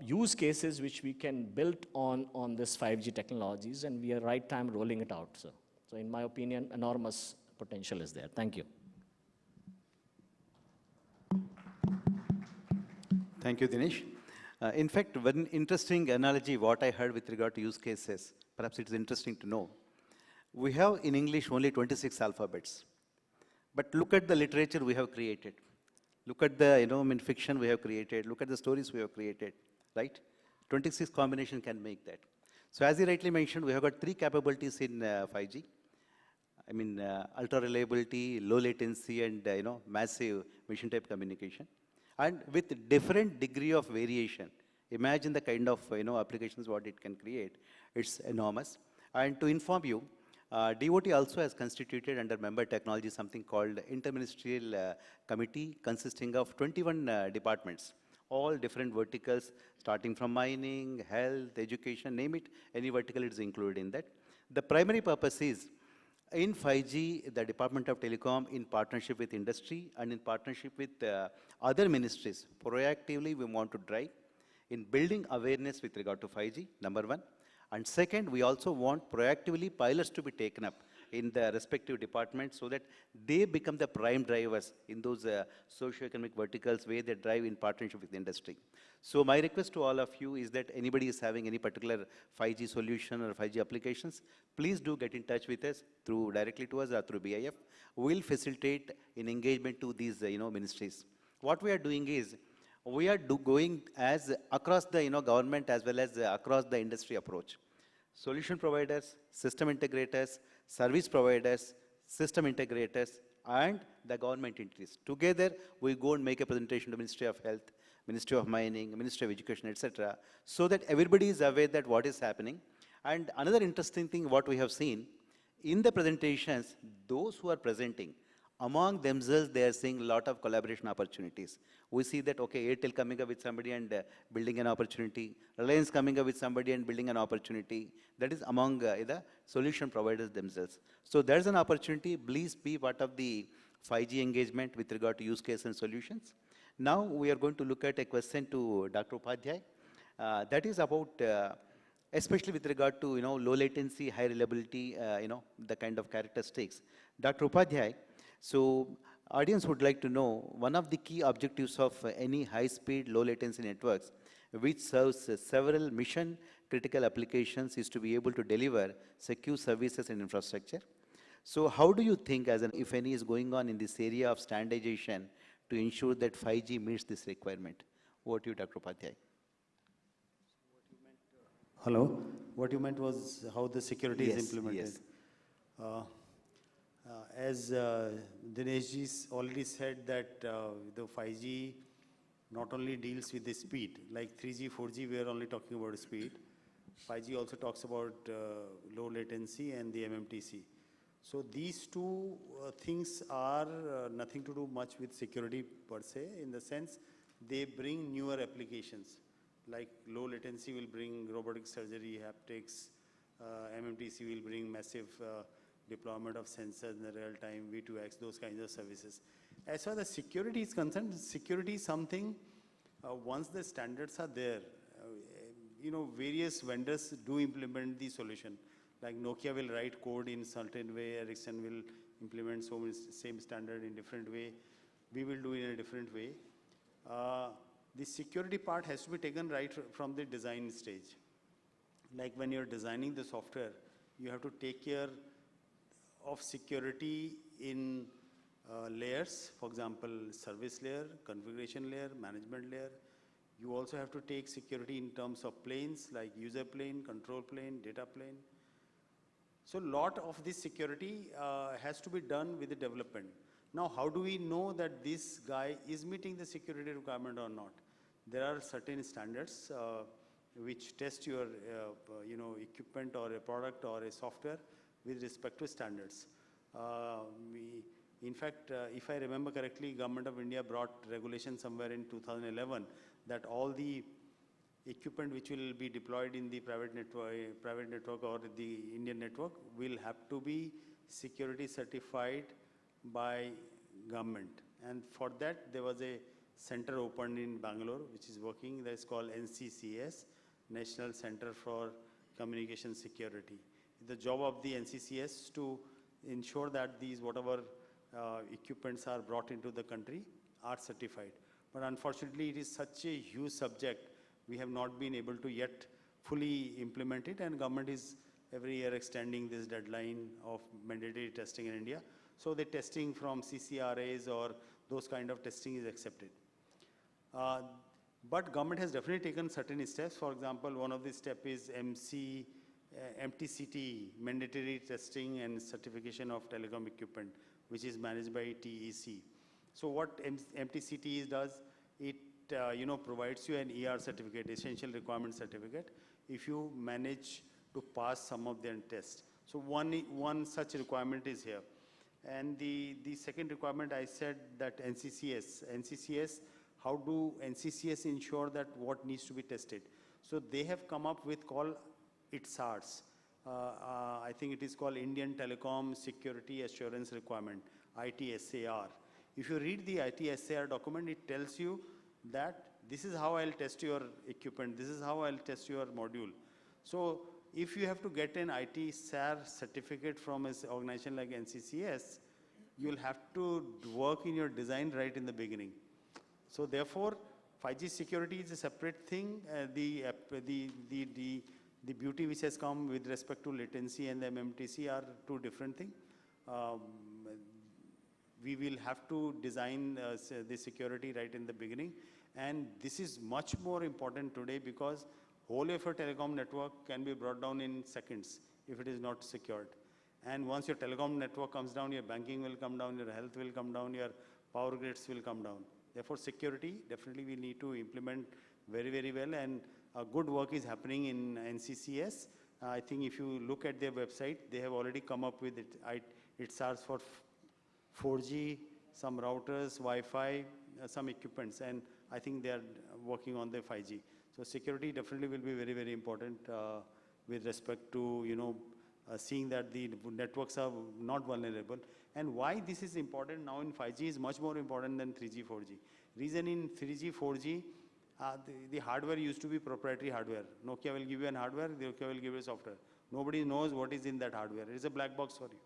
use cases which we can build on this 5G technologies, and we are right time rolling it out. So in my opinion, enormous potential is there. Thank you.
Thank you, Dinesh. In fact, one interesting analogy, what I heard with regard to use cases, perhaps it is interesting to know. We have in English only 26 alphabets. But look at the literature we have created. Look at the fiction we have created. Look at the stories we have created, right? 26 combination can make that. So as you rightly mentioned, we have got 3 capabilities in 5G. Ultra reliability, low latency, and massive mission type communication. And with different degree of variation, imagine the kind of applications what it can create. It's enormous. And to inform you, DOT also has constituted under member technology something called interministerial committee consisting of 21 departments, all different verticals starting from mining, health, education, name it, any vertical is included in that. The primary purpose is in 5G, the Department of Telecom, in partnership with industry and in partnership with other ministries, proactively we want to drive in building awareness with regard to 5G, number 1. And second, we also want proactively pilots to be taken up in the respective departments so that they become the prime drivers in those socio-economic verticals where they drive in partnership with the industry. So my request to all of you is that anybody is having any particular 5G solution or 5G applications, please do get in touch with us directly to us or through BIF. We'll facilitate in engagement to these ministries. What we are doing is, we are going as across the government as well as across the industry approach. Solution providers, system integrators, service providers, system integrators, and the government entities. Together, we go and make a presentation to Ministry of Health, Ministry of Mining, Ministry of Education, etc., so that everybody is aware that what is happening. And another interesting thing what we have seen, in the presentations, those who are presenting Among themselves, they are seeing a lot of collaboration opportunities. We see that, okay, Airtel coming up with somebody and building an opportunity, Reliance coming up with somebody and building an opportunity. That is among the solution providers themselves. So there's an opportunity. Please be part of the 5G engagement with regard to use case and solutions. Now we are going to look at a question to Dr. Upadhyay. That is about especially with regard to low latency, high reliability, the kind of characteristics. Dr. Upadhyay, so audience would like to know one of the key objectives of any high-speed, low-latency networks, which serves several mission-critical applications, is to be able to deliver secure services and infrastructure. So how do you think, if any, is going on in this area of standardization to ensure that 5G meets this requirement? Over to you, Dr. Upadhyay.
Hello. What you meant was how the security is implemented.
Yes.
As Dinesh ji already said that the 5G not only deals with the speed, like 3G, 4G, we are only talking about speed. 5G also talks about low latency and the MMTC. So these two things are nothing to do much with security per se, in the sense they bring newer applications. Like low latency will bring robotic surgery, haptics, MMTC will bring massive deployment of sensors in the real time, V2X, those kinds of services. As far as security is concerned, security is something, once the standards are there, various vendors do implement the solution. Like Nokia will write code in certain way, Ericsson will implement same standard in different way, we will do it in a different way. The security part has to be taken right from the design stage. Like when you're designing the software, you have to take care of security in layers, for example, service layer, configuration layer, management layer. You also have to take security in terms of planes, like user plane, control plane, data plane. So a lot of this security has to be done with the development. Now, how do we know that this guy is meeting the security requirement or not? There are certain standards which test your equipment or a product or a software with respect to standards. In fact, if I remember correctly, Government of India brought regulation somewhere in 2011 that all the equipment which will be deployed in the private network or the Indian network will have to be security certified by government. And for that, there was a center opened in Bangalore, which is working. That's called NCCS, National Center for Communication Security. The job of the NCCS to ensure that these whatever equipments are brought into the country are certified. But unfortunately, it is such a huge subject, we have not been able to yet fully implement it, and government is every year extending this deadline of mandatory testing in India. So the testing from CCRAs or those kind of testing is accepted. But government has definitely taken certain steps. For example, one of the steps is MTCT, Mandatory Testing and Certification of Telecom Equipment, which is managed by TEC. So what MTCT does, it provides you an ER certificate, Essential Requirement Certificate, if you manage to pass some of their tests. So one such requirement is here. And the second requirement, I said that NCCS, how do NCCS ensure that what needs to be tested? So they have come up with called ITSARs. I think it is called Indian Telecom Security Assurance Requirement, ITSAR. If you read the ITSAR document, it tells you that this is how I'll test your equipment, this is how I'll test your module. So if you have to get an ITSAR certificate from an organization like NCCS, you'll have to work in your design right in the beginning. So therefore, 5G security is a separate thing. The beauty which has come with respect to latency and the MMTC are two different things. We will have to design the security right in the beginning. And this is much more important today because whole of your telecom network can be brought down in seconds if it is not secured. And once your telecom network comes down, your banking will come down, your health will come down, your power grids will come down. Therefore, security, definitely we need to implement very, very well. And good work is happening in NCCS. I think if you look at their website, they have already come up with it. It starts for 4G, some routers, Wi-Fi, some equipments, and I think they are working on the 5G. So security definitely will be very, very important with respect to, seeing that the networks are not vulnerable. And why this is important now in 5G is much more important than 3G, 4G. Reason in 3G, 4G, the hardware used to be proprietary hardware. Nokia will give you an hardware, Nokia will give you software. Nobody knows what is in that hardware. It is a black box for you.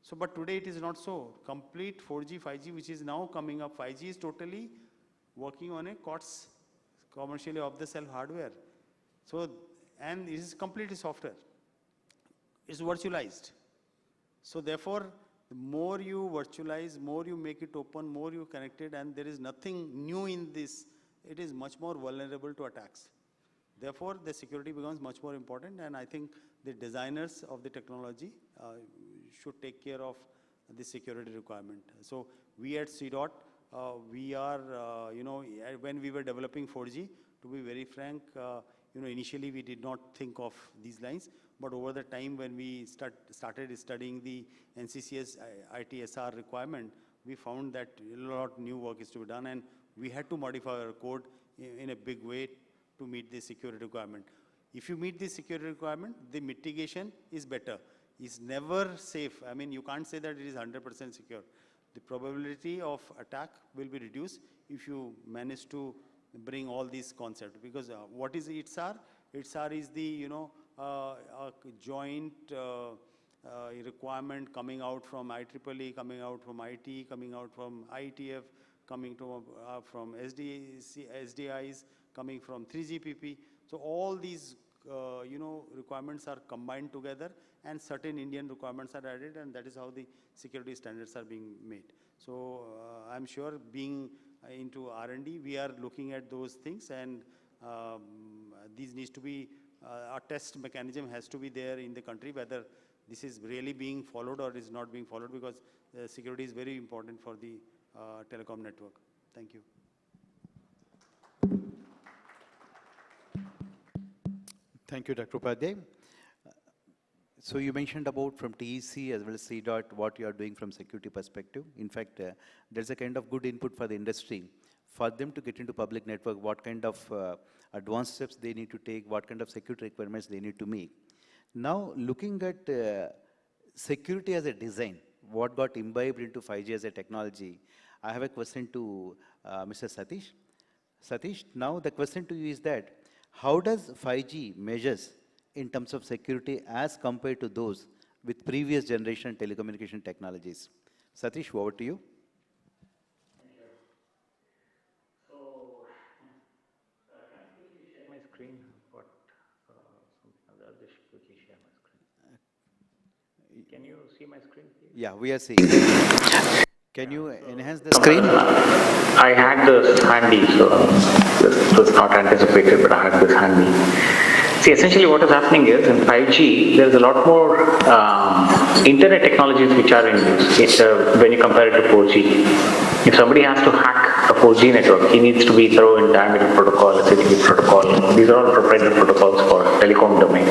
So, but today it is not so. Complete 4G, 5G, which is now coming up, 5G is totally working on a COTS, commercially off-the-shelf hardware. So, and it is completely software. It's virtualized. So therefore, the more you virtualize, more you make it open, more you connect it, and there is nothing new in this, it is much more vulnerable to attacks. Therefore, the security becomes much more important, and I think the designers of the technology should take care of the security requirement. So we at CDOT, we are, when we were developing 4G, to be very frank, initially we did not think of these lines, but over the time when we started studying the NCCS ITSR requirement, we found that a lot new work is to be done, and we had to modify our code in a big way to meet the security requirement. If you meet the security requirement, the mitigation is better. It's never safe. I mean, you can't say that it is 100% secure. The probability of attack will be reduced if you manage to bring all these concepts. Because what is ITSR? ITSR is the, a joint requirement coming out from IEEE, coming out from IT, coming out from IETF, coming to, from SDIs, coming from 3GPP. So all these, requirements are combined together, and certain Indian requirements are added, and that is how the security standards are being made. So I'm sure being into R&D, we are looking at those things, and these needs to be, a test mechanism has to be there in the country, whether this is really being followed or is not being followed, because security is very important for the telecom network. Thank you.
Thank you, Dr. Upadhyay. So you mentioned about from TEC as well as CDOT, what you are doing from security perspective. In fact, there's a kind of good input for the industry. For them to get into public network, what kind of advanced steps they need to take, what kind of security requirements they need to make. Now, looking at security as a design, what got imbibed into 5G as a technology, I have a question to Mr. Satish. Satish, now the question to you is that, how does 5G measures in terms of security as compared to those with previous generation telecommunication technologies? Satish, over to you.
Thank you. So, can I quickly share my screen? What, I'll just quickly share my screen. Can you see my screen, please?
Yeah, we are seeing. Can you enhance the screen?
I had this handy, so this was not anticipated, but I had this handy. See, essentially what is happening is in 5G, there's a lot more internet technologies which are in use when you compare it to 4G. If somebody has to hack a 4G network, he needs to be thorough in diameter protocol, SHTP protocol. These are all proprietary protocols for telecom domain.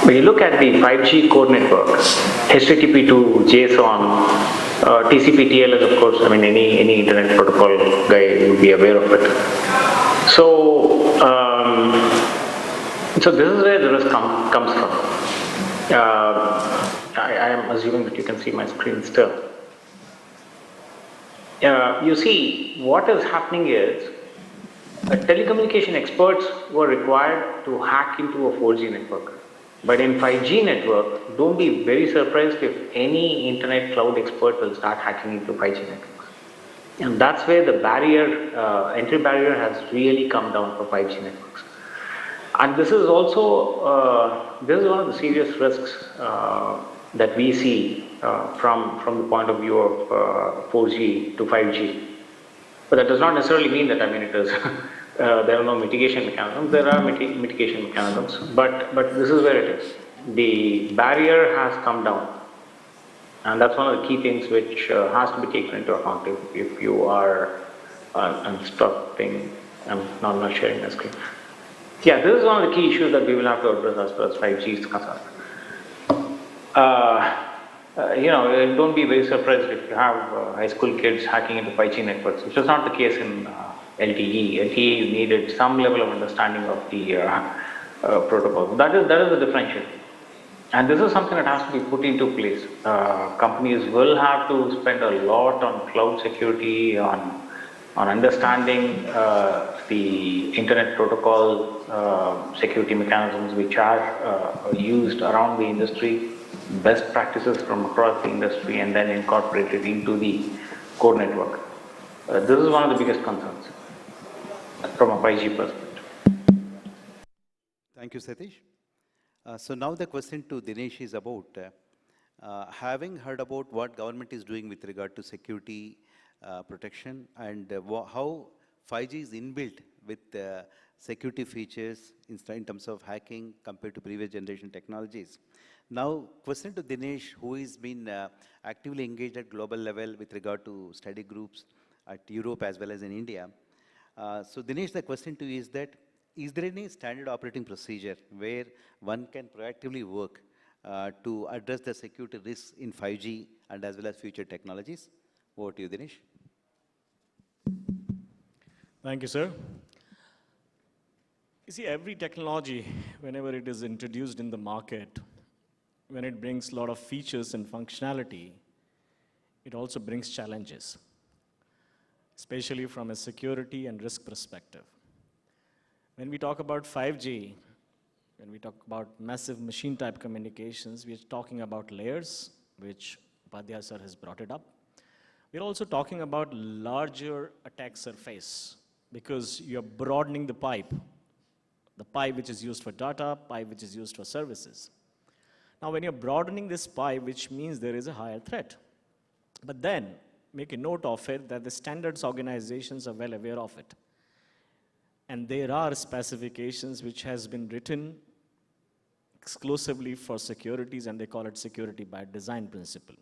When you look at the 5G core network, HTTP to JSON, TCP/TLS, of course, I mean any internet protocol guy would be aware of it. So, so this is where the risk comes from. I am assuming that you can see my screen still. You see, what is happening is telecommunication experts were required to hack into a 4G network. But in 5G network, don't be very surprised if any internet cloud expert will start hacking into 5G networks. And that's where the barrier, entry barrier has really come down for 5G networks. And this is also, this is one of the serious risks that we see from the point of view of 4G to 5G. But that does not necessarily mean that, I mean, it is there are no mitigation mechanisms. There are mitigation mechanisms, but this is where it is. The barrier has come down, and that's one of the key things which has to be taken into account if you are. I'm stopping. I'm not sharing my screen. Yeah, this is one of the key issues that we will have to address as far as 5G is concerned. don't be very surprised if you have high school kids hacking into 5G networks, which was not the case in LTE. LTE needed some level of understanding of the protocol. That is the differential. And this is something that has to be put into place. Companies will have to spend a lot on cloud security, on understanding the internet protocol security mechanisms which are used around the industry, best practices from across the industry, and then incorporated into the core network. This is one of the biggest concerns from a 5G perspective.
Thank you, Satish. So now the question to Dinesh is about, having heard about what government is doing with regard to security protection and how 5G is inbuilt with security features in terms of hacking compared to previous generation technologies. Now, question to Dinesh, who has been actively engaged at global level with regard to study groups at Europe as well as in India. So Dinesh, the question to you is that, is there any standard operating procedure where one can proactively work to address the security risks in 5G and as well as future technologies? Over to you, Dinesh.
Thank you, sir. You see, every technology, whenever it is introduced in the market, when it brings a lot of features and functionality, it also brings challenges, especially from a security and risk perspective. When we talk about 5G, when we talk about massive machine type communications, we are talking about layers, which Upadhyaya sir has brought it up. We're also talking about larger attack surface, because you're broadening the pipe which is used for data, pipe which is used for services. Now, when you're broadening this pipe, which means there is a higher threat. But then, make a note of it that the standards organizations are well aware of it. And there are specifications which has been written exclusively for securities, and they call it security by design principle.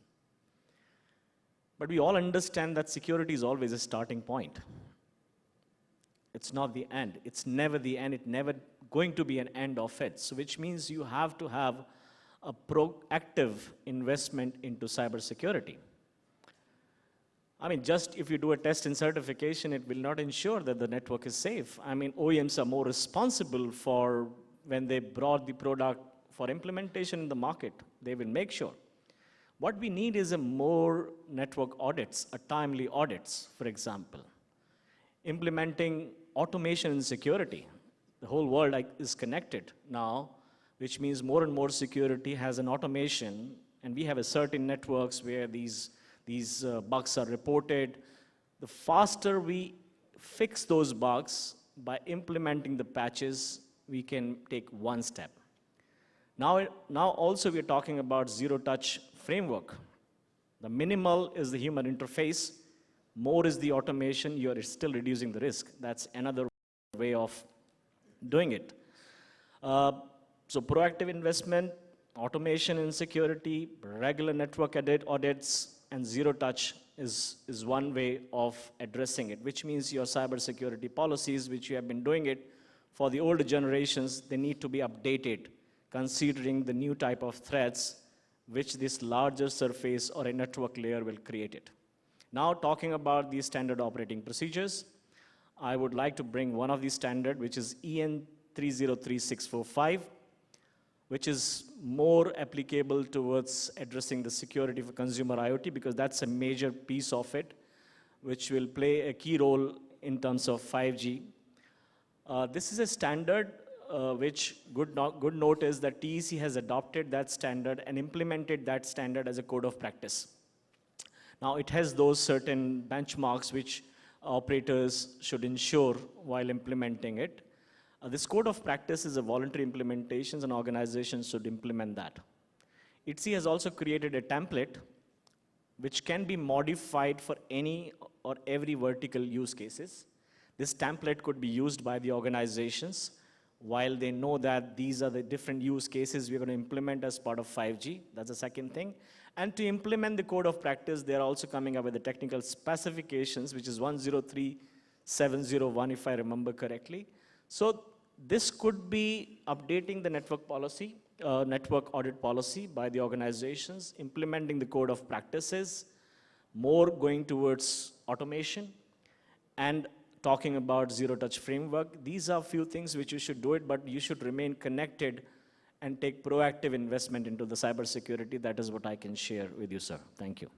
But we all understand that security is always a starting point. It's not the end. It's never the end. It's never going to be an end of it. So which means you have to have a proactive investment into cybersecurity. I mean, just if you do a test and certification, it will not ensure that the network is safe. I mean, OEMs are more responsible for when they brought the product for implementation in the market. They will make sure. What we need is a more network audits, a timely audits, for example. Implementing automation in security. The whole world is connected now, which means more and more security has an automation, and we have a certain networks where these bugs are reported. The faster we fix those bugs by implementing the patches, we can take one step. Now also we're talking about zero-touch framework. The minimal is the human interface, more is the automation, you're still reducing the risk. That's another way of doing it. So proactive investment, automation in security, regular network audits, and zero touch is one way of addressing it, which means your cybersecurity policies, which you have been doing it for the older generations, they need to be updated, considering the new type of threats which this larger surface or a network layer will create it. Now talking about these standard operating procedures, I would like to bring one of these standard, which is EN 303645, which is more applicable towards addressing the security for consumer IoT, because that's a major piece of it, which will play a key role in terms of 5G. This is a standard which good note is that TEC has adopted that standard and implemented that standard as a code of practice. Now it has those certain benchmarks which operators should ensure while implementing it. This code of practice is a voluntary implementation, and organizations should implement that. ITSI has also created a template which can be modified for any or every vertical use cases. This template could be used by the organizations while they know that these are the different use cases we're going to implement as part of 5G. That's the second thing. And to implement the code of practice, they're also coming up with the technical specifications, which is 103701, if I remember correctly. So this could be updating the network policy network audit policy by the organizations, implementing the code of practices, more going towards automation, and talking about zero-touch framework. These are few things which you should do it, but you should remain connected and take proactive investment into the cybersecurity. That is what I can share with you, sir. Thank you.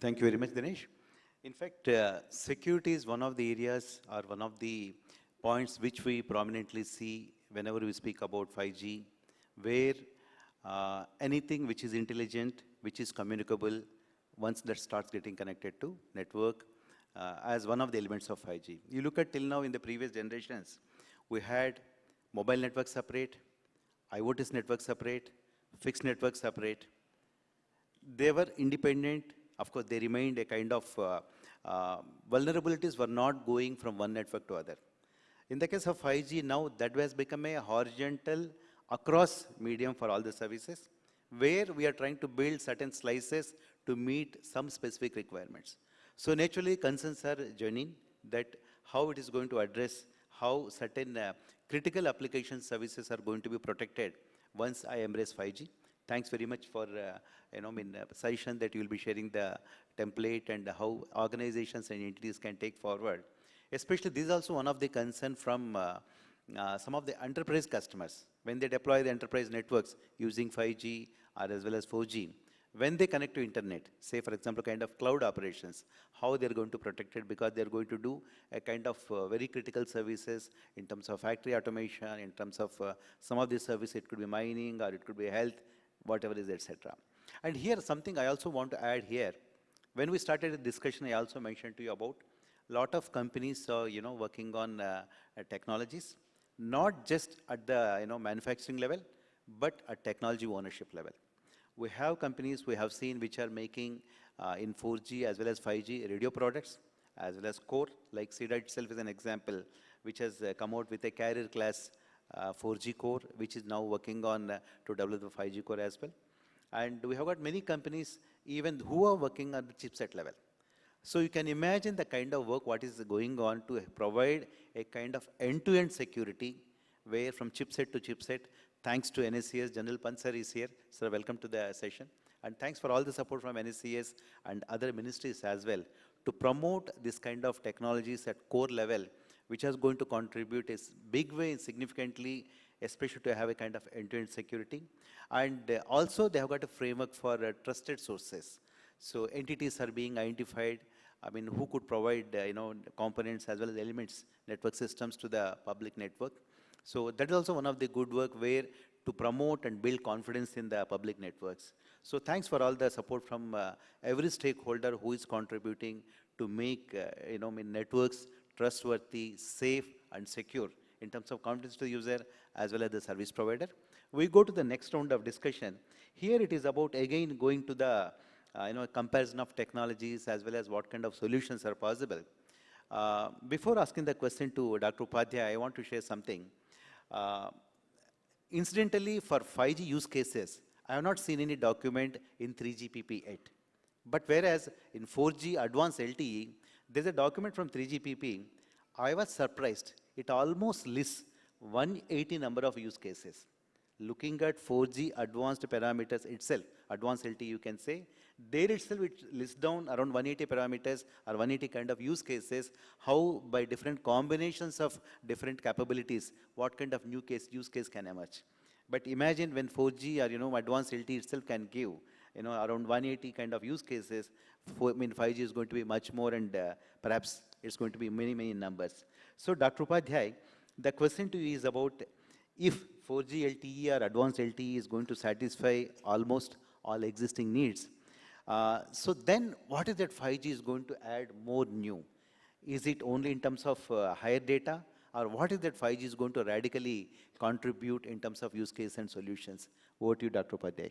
Thank you very much, Dinesh. In fact, security is one of the areas or one of the points which we prominently see whenever we speak about 5G, where anything which is intelligent, which is communicable, once that starts getting connected to network as one of the elements of 5G. You look at till now in the previous generations, we had mobile network separate, IoT network separate, fixed network separate. They were independent. Of course, they remained a kind of vulnerabilities were not going from one network to other. In the case of 5G, now that has become a horizontal across medium for all the services, where we are trying to build certain slices to meet some specific requirements. So naturally, concerns are genuine that how it is going to address how certain critical application services are going to be protected once I embrace 5G. Thanks very much for suggestion that you will be sharing the template and how organizations and entities can take forward. Especially this is also one of the concern from some of the enterprise customers when they deploy the enterprise networks using 5G or as well as 4G. When they connect to internet, say for example kind of cloud operations, how they're going to protect it, because they're going to do a kind of very critical services in terms of factory automation, in terms of some of these services, it could be mining or it could be health, whatever is, etc. And here something I also want to add here. When we started the discussion, I also mentioned to you about a lot of companies working on technologies, not just at the manufacturing level, but at technology ownership level. We have companies we have seen which are making in 4G as well as 5G radio products, as well as core, like SIDA itself is an example, which has come out with a carrier class 4G core, which is now working on to develop the 5G core as well. And we have got many companies even who are working at the chipset level. So you can imagine the kind of work what is going on to provide a kind of end-to-end security, where from chipset to chipset. Thanks to NSCS, General Pansar is here. Sir, welcome to the session. And thanks for all the support from NSCS and other ministries as well to promote this kind of technologies at core level, which is going to contribute a big way significantly, especially to have a kind of end-to-end security. And also they have got a framework for trusted sources. So entities are being identified, who could provide components as well as elements, network systems to the public network. So that is also one of the good work where to promote and build confidence in the public networks. So thanks for all the support from every stakeholder who is contributing to make networks trustworthy, safe and secure in terms of confidence to the user as well as the service provider. We go to the next round of discussion. Here it is about again going to the comparison of technologies as well as what kind of solutions are possible. Before asking the question to Dr. Upadhyay, I want to share something. Incidentally, for 5G use cases, I have not seen any document in 3GPP yet. But whereas in 4G advanced LTE, there's a document from 3GPP. I was surprised. It almost lists 180 number of use cases. Looking at 4G advanced parameters itself, advanced LTE you can say, there itself it lists down around 180 parameters or 180 kind of use cases, how by different combinations of different capabilities, what kind of use case can emerge. But imagine when 4G or advanced LTE itself can give around 180 kind of use cases, 5G is going to be much more, and perhaps it's going to be many, many numbers. So Dr. Upadhyay, the question to you is about if 4G LTE or advanced LTE is going to satisfy almost all existing needs. So then what is that 5G is going to add more new? Is it only in terms of higher data, or what is that 5G is going to radically contribute in terms of use case and solutions? Over to you, Dr. Upadhyay.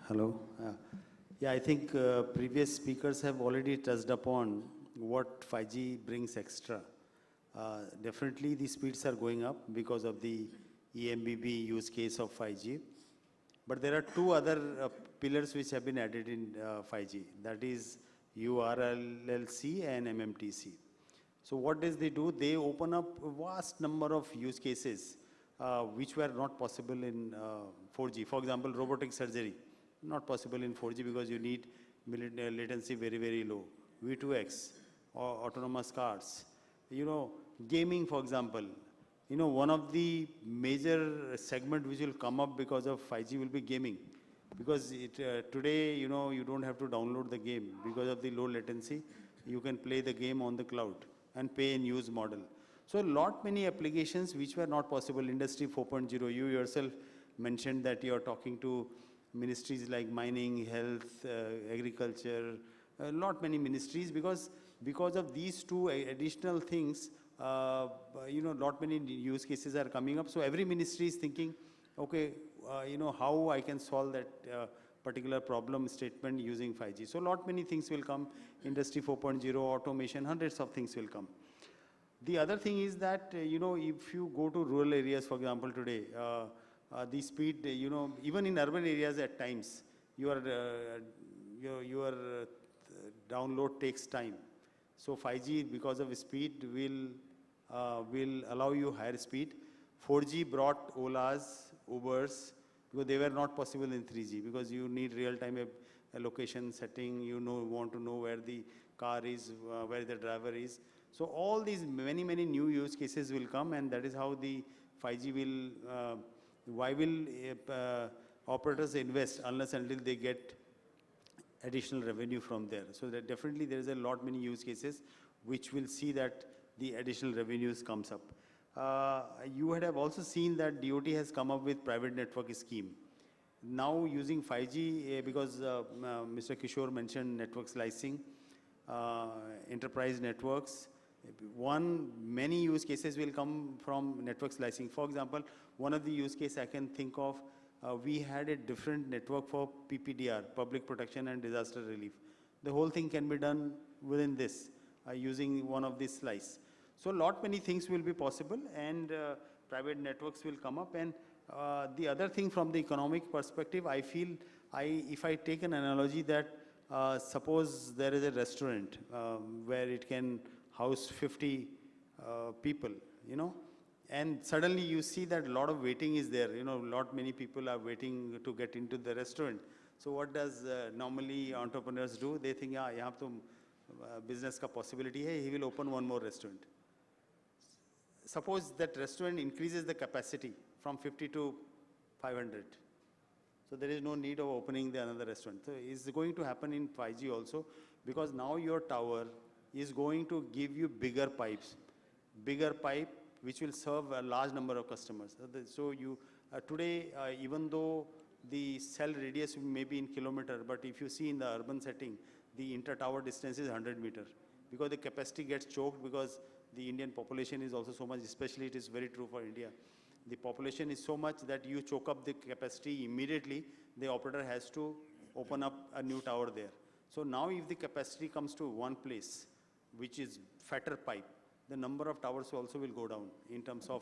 Hello. Yeah, I think previous speakers have already touched upon what 5G brings extra. Definitely the speeds are going up because of the EMBB use case of 5G. But there are two other pillars which have been added in 5G. That is URLLC and MMTC. So what does they do? They open up a vast number of use cases which were not possible in 4G. For example, robotic surgery, not possible in 4G because you need latency very, very low. V2X, or autonomous cars. You know, gaming, for example. You know, one of the major segment which will come up because of 5G will be gaming. Because today, you know, you don't have to download the game. Because of the low latency, you can play the game on the cloud and pay and use model. So lot many applications which were not possible. Industry 4.0, you yourself mentioned that you are talking to ministries like mining, health, agriculture, lot many ministries because of these two additional things, you know, lot many use cases are coming up. So every ministry is thinking, okay, you know, how I can solve that particular problem statement using 5G. So lot many things will come, Industry 4.0, automation, hundreds of things will come. The other thing is that, you know, if you go to rural areas, for example, today, the speed, you know, even in urban areas at times, your download takes time. So 5G, because of speed, will allow you higher speed. 4G brought Olas, Ubers, because they were not possible in 3G, because you need real-time location setting, you want to know where the car is, where the driver is. So all these many new use cases will come, and that is how the 5G will, why will operators invest unless until they get additional revenue from there. So that definitely there is a lot many use cases which will see that the additional revenues comes up. You would have also seen that DOT has come up with private network scheme. Now using 5G, because Mr. Kishore mentioned network slicing, enterprise networks, many use cases will come from network slicing. For example, one of the use case I can think of, we had a different network for PPDR, Public Protection and Disaster Relief. The whole thing can be done within this, using one of these slice. So lot many things will be possible, and private networks will come up. And the other thing from the economic perspective, I feel, if I take an analogy that suppose there is a restaurant where it can house 50 people, you know, and suddenly you see that a lot of waiting is there, you know, lot many people are waiting to get into the restaurant. So what does normally entrepreneurs do? They think, yeah, yahan to business ka possibility hai, he will open one more restaurant. Suppose that restaurant increases the capacity from 50 to 500. So there is no need of opening the another restaurant. So it's going to happen in 5G also, because now your tower is going to give you bigger pipe which will serve a large number of customers. So you today, even though the cell radius may be in kilometer, but if you see in the urban setting, the inter-tower distance is 100 meter, because the capacity gets choked, because the Indian population is also so much, especially it is very true for India. The population is so much that you choke up the capacity immediately, the operator has to open up a new tower there. So now if the capacity comes to one place, which is fatter pipe, the number of towers also will go down in terms of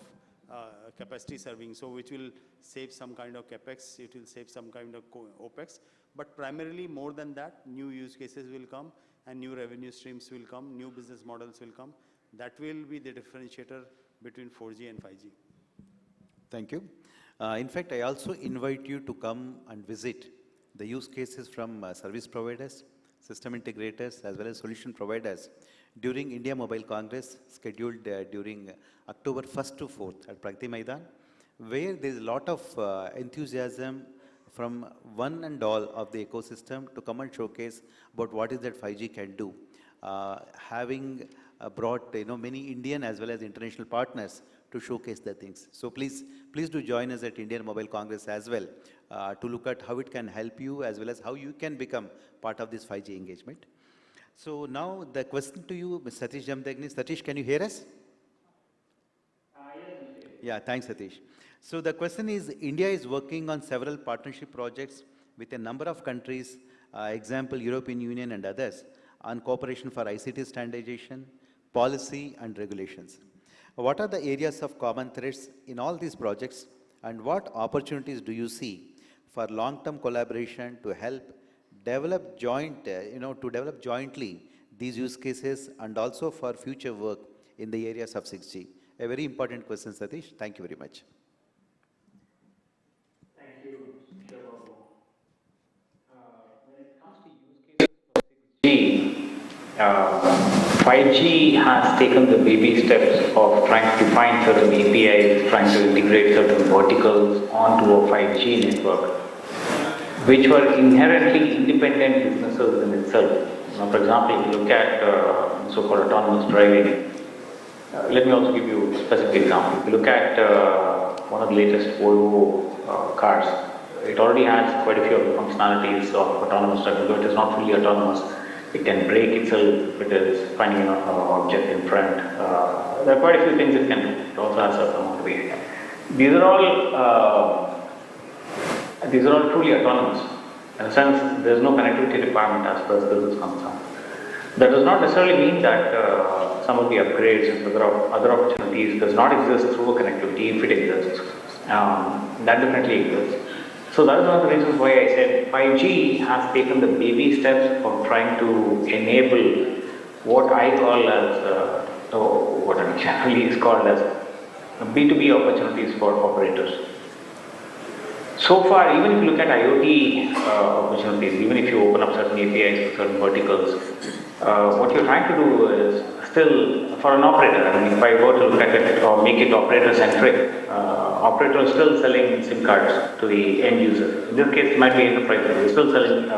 capacity serving. So which will save some kind of capex, it will save some kind of opex. But primarily more than that, new use cases will come and new revenue streams will come, new business models will come. That will be the differentiator between 4G and 5G.
Thank you. In fact, I also invite you to come and visit the use cases from service providers, system integrators, as well as solution providers during India Mobile Congress, scheduled during October 1st to 4th at Pragati Maidan, where there is a lot of enthusiasm from one and all of the ecosystem to come and showcase about what is that 5G can do. Having brought many Indian as well as international partners to showcase the things. So please do join us at Indian Mobile Congress as well to look at how it can help you as well as how you can become part of this 5G engagement. So now the question to you, Mr. Satish Jamdagni. Satish, can you hear us?
Yes, Mr.
Yeah, thanks, Satish. So the question is, India is working on several partnership projects with a number of countries, example, European Union and others, on cooperation for ICT standardization, policy and regulations. What are the areas of common threads in all these projects, and what opportunities do you see for long-term collaboration to help develop to develop jointly these use cases and also for future work in the areas of 6G? A very important question, Satish. Thank you very much.
Thank you, Mr. Babu. When it comes to use cases for 6G, 5G has taken the baby steps of trying to define certain APIs, trying to integrate certain verticals onto a 5G network, which were inherently independent businesses in itself. Now, for example, if you look at so-called autonomous driving, let me also give you a specific example. If you look at one of the latest Volvo cars, it already has quite a few of the functionalities of autonomous driving, though it is not fully autonomous. It can brake itself if it is finding an object in front. There are quite a few things it can do. It also has a certain amount of weight. These are all truly autonomous. In a sense, there is no connectivity requirement as far as this is concerned. That does not necessarily mean that some of the upgrades and other opportunities does not exist through a connectivity if it exists. That definitely exists. So that is one of the reasons why I said 5G has taken the baby steps of trying to enable what I call as, what generally is called as B2B opportunities for operators. So far, even if you look at IoT opportunities, even if you open up certain APIs for certain verticals, what you're trying to do is still, for an operator, I mean, if I were to look at it or make it operator-centric, operator is still selling SIM cards to the end user. In this case, it might be enterprises. You're still selling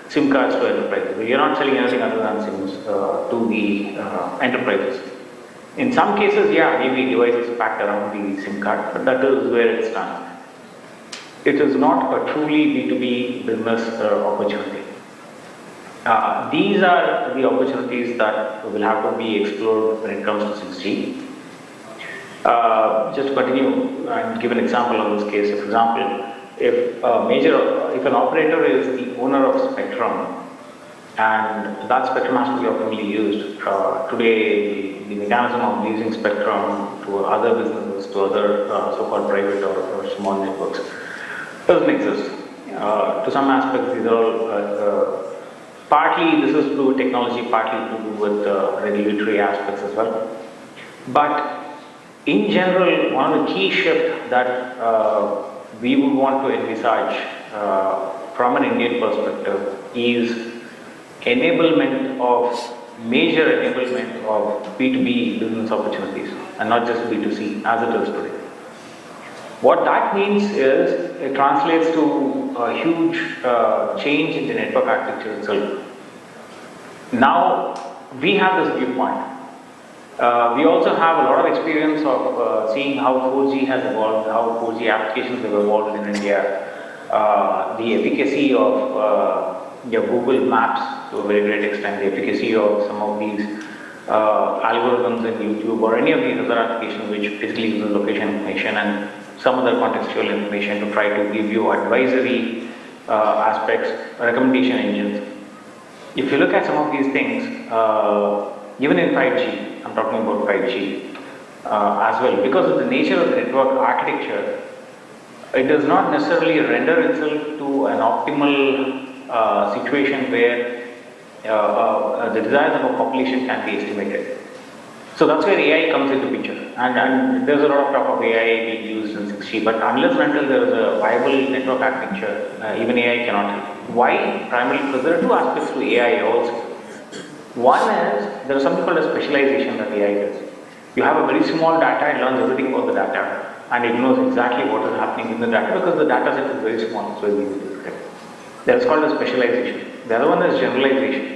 SIM cards to enterprises. You're not selling anything other than SIMs to the enterprises. In some cases, yeah, maybe devices packed around the SIM card, but that is where it stands. It is not a truly B2B business opportunity. These are the opportunities that will have to be explored when it comes to 6G. Just to continue and give an example of this case. For example, if an operator is the owner of spectrum and that spectrum has to be optimally used, today the mechanism of using spectrum to other businesses, to other so-called private or small networks doesn't exist. To some aspects, these are all partly this is to do with technology, partly to do with regulatory aspects as well. But in general, one of the key shifts that we would want to envisage from an Indian perspective is major enablement of B2B business opportunities and not just B2C as it is today. What that means is it translates to a huge change in the network architecture itself. Now, we have this viewpoint. We also have a lot of experience of seeing how 4G has evolved, how 4G applications have evolved in India, the efficacy of Google Maps to a very great extent, the efficacy of some of these algorithms in YouTube or any of these other applications which basically uses location information and some other contextual information to try to give you advisory aspects, recommendation engines. If you look at some of these things, even in 5G, I'm talking about 5G as well, because of the nature of the network architecture, it does not necessarily render itself to an optimal situation where the desires of a population can be estimated. So that's where AI comes into picture. And there's a lot of talk of AI being used in 6G, but unless and until there is a viable network architecture, even AI cannot help. Why? Primarily because there are two aspects to AI also. One is, there is something called a specialization that AI does. You have a very small data, it learns everything about the data, and it knows exactly what is happening in the data because the data set is very small, so it's easy to detect. That's called a specialization. The other one is generalization.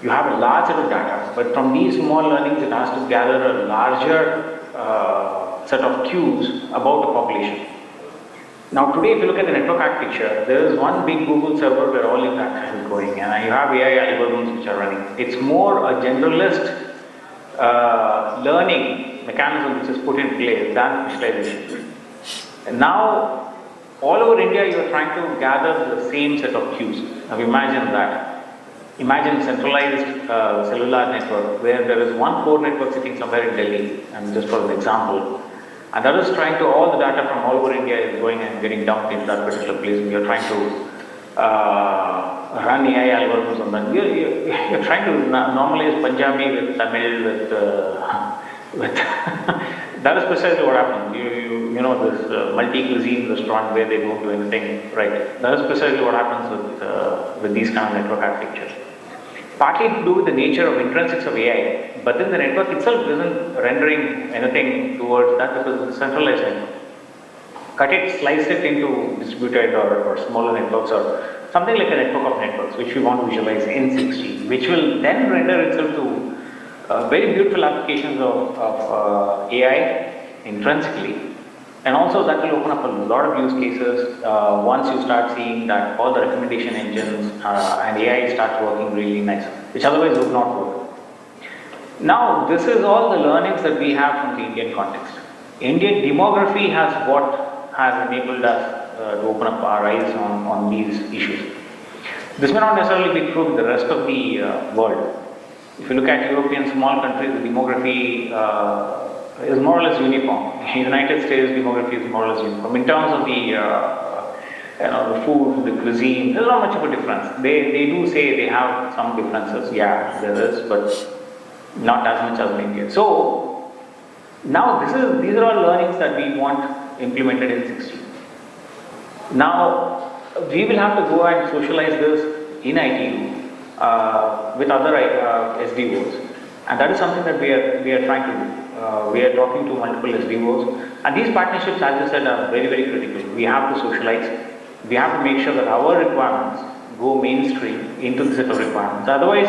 You have a large set of data, but from these small learnings, it has to gather a larger set of cues about the population. Now today, if you look at the network architecture, there is one big Google server where all your data is going, and you have AI algorithms which are running. It's more a generalist learning mechanism which is put in place than specialization. And now, all over India, you are trying to gather the same set of cues. Now imagine that. Imagine centralized cellular network where there is one core network sitting somewhere in Delhi, and just for an example, and that is trying to, all the data from all over India is going and getting dumped in that particular place, and you're trying to run AI algorithms on that. You're trying to normalize Punjabi with Tamil, with that is precisely what happens. You know this multi-cuisine restaurant where they don't do anything right. That is precisely what happens with these kind of network architectures. Partly to do with the nature of intrinsics of AI, but then the network itself isn't rendering anything towards that because it's a centralized network. Cut it, slice it into distributed or smaller networks or something like a network of networks, which we want to visualize in 6G, which will then render itself to very beautiful applications of AI intrinsically. And also that will open up a lot of use cases once you start seeing that all the recommendation engines and AI starts working really nice, which otherwise would not work. Now, this is all the learnings that we have from the Indian context. Indian demography has what has enabled us to open up our eyes on these issues. This may not necessarily be true with the rest of the world. If you look at European small countries, the demography is more or less uniform. In the United States, demography is more or less uniform. In terms of the food, the cuisine, there's not much of a difference. They do say they have some differences. Yeah, there is, but not as much as in India. So now these are all learnings that we want implemented in 6G. Now we will have to go and socialize this in ITU with other SDOs, and that is something that we are trying to do. We are talking to multiple SDOs, and these partnerships, as I said, are very, very critical. We have to socialize. We have to make sure that our requirements go mainstream into the set of requirements. Otherwise,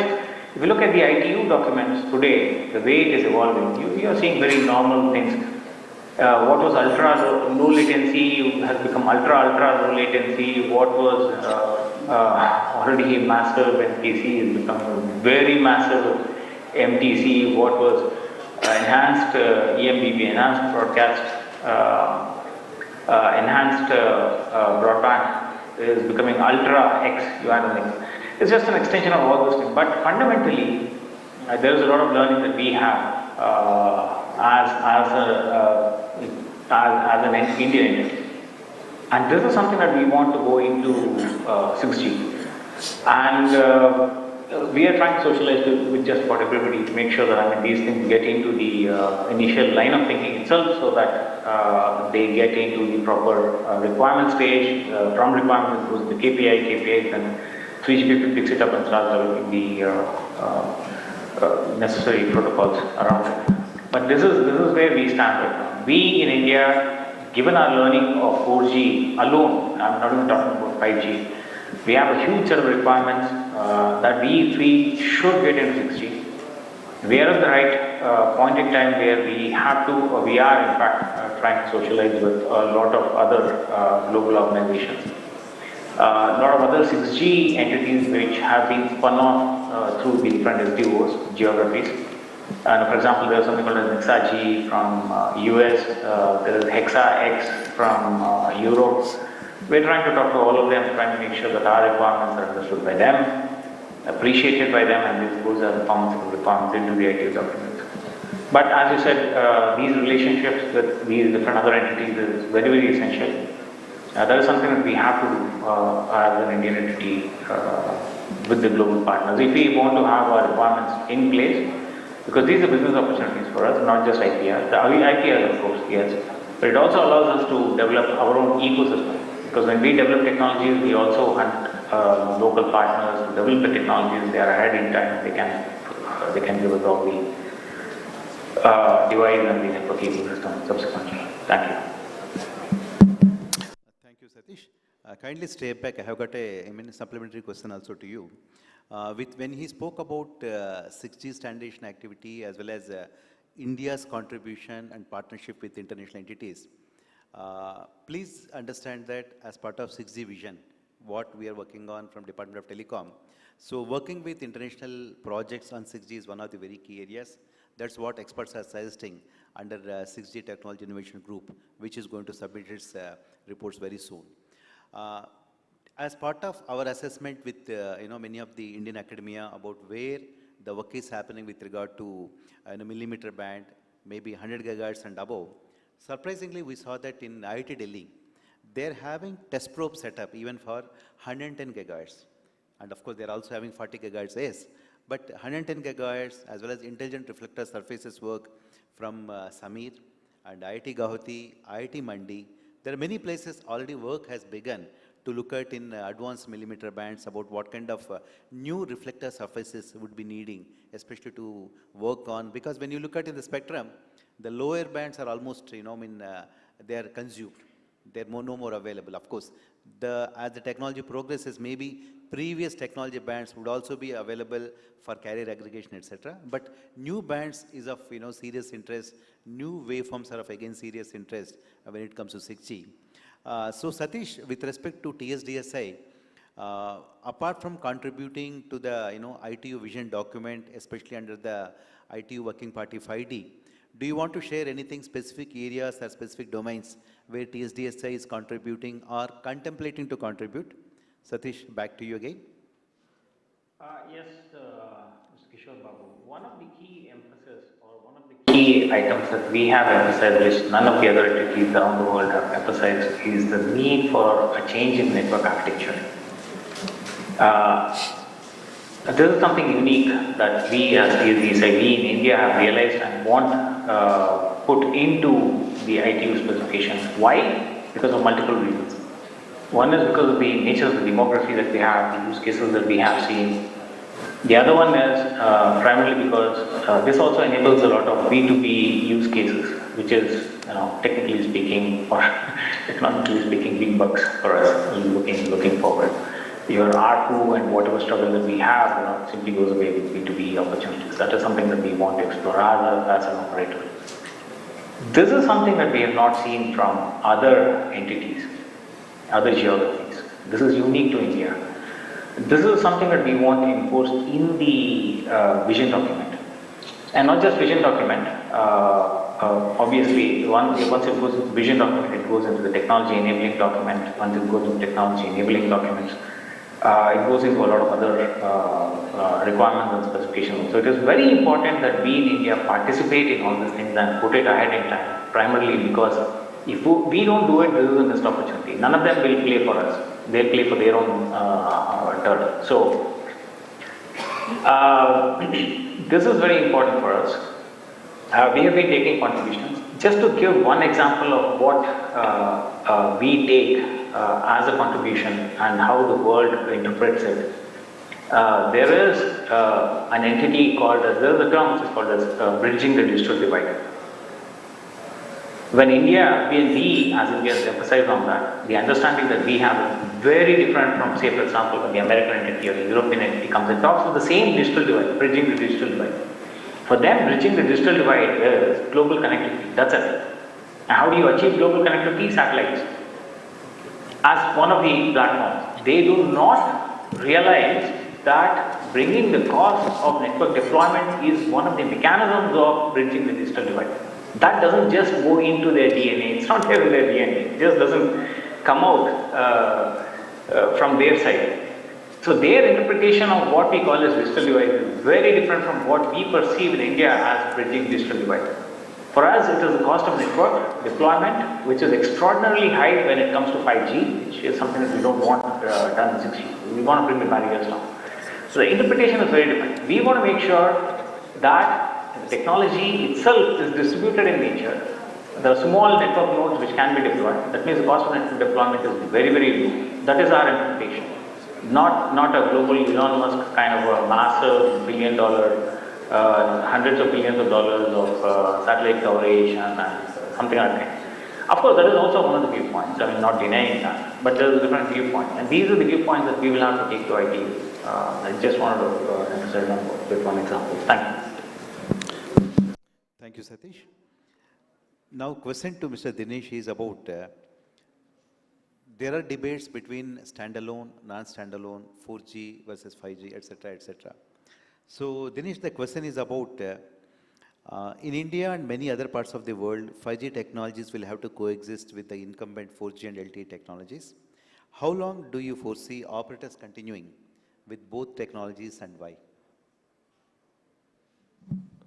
if you look at the ITU documents today, the way it is evolving, you are seeing very normal things. What was ultra low latency has become ultra low latency. What was already massive MTC has become very massive MTC. What was enhanced EMBB, enhanced broadcast, enhanced broadband is becoming ultra X, URLX. It's just an extension of all those things. But fundamentally, there is a lot of learning that we have as an Indian entity. And this is something that we want to go into 6G. And we are trying to socialize with just about everybody to make sure that these things get into the initial line of thinking itself so that they get into the proper requirement stage. From requirement goes the KPIs, and 3GPP picks it up and starts developing the necessary protocols around it. But this is where we stand right now. We in India, given our learning of 4G alone, I'm not even talking about 5G, we have a huge set of requirements that we feel should get into 6G. We are at the right point in time where we have to, or we are in fact trying to socialize with a lot of other global organizations. A lot of other 6G entities which have been spun off through the different SDOs, geographies. And for example, there is something called as Nexa-G from US, there is Hexa-X from Europe. We're trying to talk to all of them, trying to make sure that our requirements are understood by them, appreciated by them, and this goes as a pharmaceutical requirements into the ITU documents. But as you said, these relationships with these different other entities is very, very essential. That is something that we have to do as an Indian entity with the global partners. If we want to have our requirements in place, because these are business opportunities for us, not just IPR. The IPR, of course, yes, but it also allows us to develop our own ecosystem. Because when we develop technologies, we also hunt local partners to develop the technologies. They are ahead in time. They can give us all the device and the network ecosystem subsequently. Thank you.
Thank you, Satish. Kindly stay back. I have got a supplementary question also to you. When he spoke about 6G standardization activity as well as India's contribution and partnership with international entities, please understand that as part of 6G vision, what we are working on from Department of Telecom. So working with international projects on 6G is one of the very key areas. That's what experts are suggesting under 6G Technology Innovation Group, which is going to submit its reports very soon. As part of our assessment with many of the Indian academia about where the work is happening with regard to millimeter band, maybe 100 gigahertz and above, surprisingly we saw that in IIT Delhi, they're having test probe setup even for 110 gigahertz. And of course, they're also having 40 gigahertz ACE. But 110 gigahertz as well as intelligent reflector surfaces work from Samir and IIT Guwahati, IIT Mandi. There are many places already work has begun to look at in advanced millimeter bands about what kind of new reflector surfaces would be needing, especially to work on. Because when you look at in the spectrum, the lower bands are almost, they are consumed. They're no more available. Of course, as the technology progresses, maybe previous technology bands would also be available for carrier aggregation, etc. But new bands is of serious interest. New waveforms are of again serious interest when it comes to 6G. So Satish, with respect to TSDSI, apart from contributing to the ITU vision document, especially under the ITU Working Party 5D, do you want to share anything specific areas or specific domains where TSDSI is contributing or contemplating to contribute? Satish, back to you again.
Yes, Mr. Kishore Babu. One of the key emphasis or one of the key items that we have emphasized, which none of the other entities around the world have emphasized, is the need for a change in network architecture. This is something unique that we as TSDSI, we in India have realized and want put into the ITU specifications. Why? Because of multiple reasons. One is because of the nature of the demography that we have, the use cases that we have seen. The other one is primarily because this also enables a lot of B2B use cases, which is, technically speaking or economically speaking, big bucks for us looking forward. Your ARPU and whatever struggle that we have, simply goes away with B2B opportunities. That is something that we want to explore as an operator. This is something that we have not seen from other entities, other geographies. This is unique to India. This is something that we want to enforce in the vision document. And not just vision document, obviously, once it goes into vision document, it goes into the technology enabling document. Once it goes into technology enabling documents, it goes into a lot of other requirements and specifications. So it is very important that we in India participate in all these things and put it ahead in time, primarily because if we don't do it, this is a missed opportunity. None of them will play for us. They'll play for their own turn. So, this is very important for us. We have been taking contributions. Just to give one example of what we take as a contribution and how the world interprets it, there is an entity called, there is a term which is called as bridging the digital divide. When India, we as Indians emphasize on that, the understanding that we have is very different from, say, for example, when the American entity or the European entity comes and talks of the same digital divide, bridging the digital divide. For them, bridging the digital divide is global connectivity. That's it. And how do you achieve global connectivity? Satellites. As one of the platforms, they do not realize that bringing the cost of network deployment is one of the mechanisms of bridging the digital divide. That doesn't just go into their DNA, it's not there in their DNA, it just doesn't come out from their side. So their interpretation of what we call as digital divide is very different from what we perceive in India as bridging digital divide. For us, it is the cost of network deployment, which is extraordinarily high when it comes to 5G, which is something that we don't want done in 6G. We want to bring the barriers down. So the interpretation is very different. We want to make sure that the technology itself is distributed in nature. The small network nodes which can be deployed, that means the cost of network deployment is very, very low. That is our interpretation. Not a global Elon Musk kind of a massive billion-dollar, hundreds of billions of dollars of satellite coverage and something like that. Of course, that is also one of the viewpoints. I mean, not denying that, but there is a different viewpoint, and these are the viewpoints that we will have to take to ITU. I just wanted to emphasize on with one example. Thank you.
Thank you, Satish. Now, question to Mr. Dinesh is about there are debates between standalone, non-standalone, 4G versus 5G, etc., etc. So, Dinesh, the question is about in India and many other parts of the world, 5G technologies will have to coexist with the incumbent 4G and LTE technologies. How long do you foresee operators continuing with both technologies and why?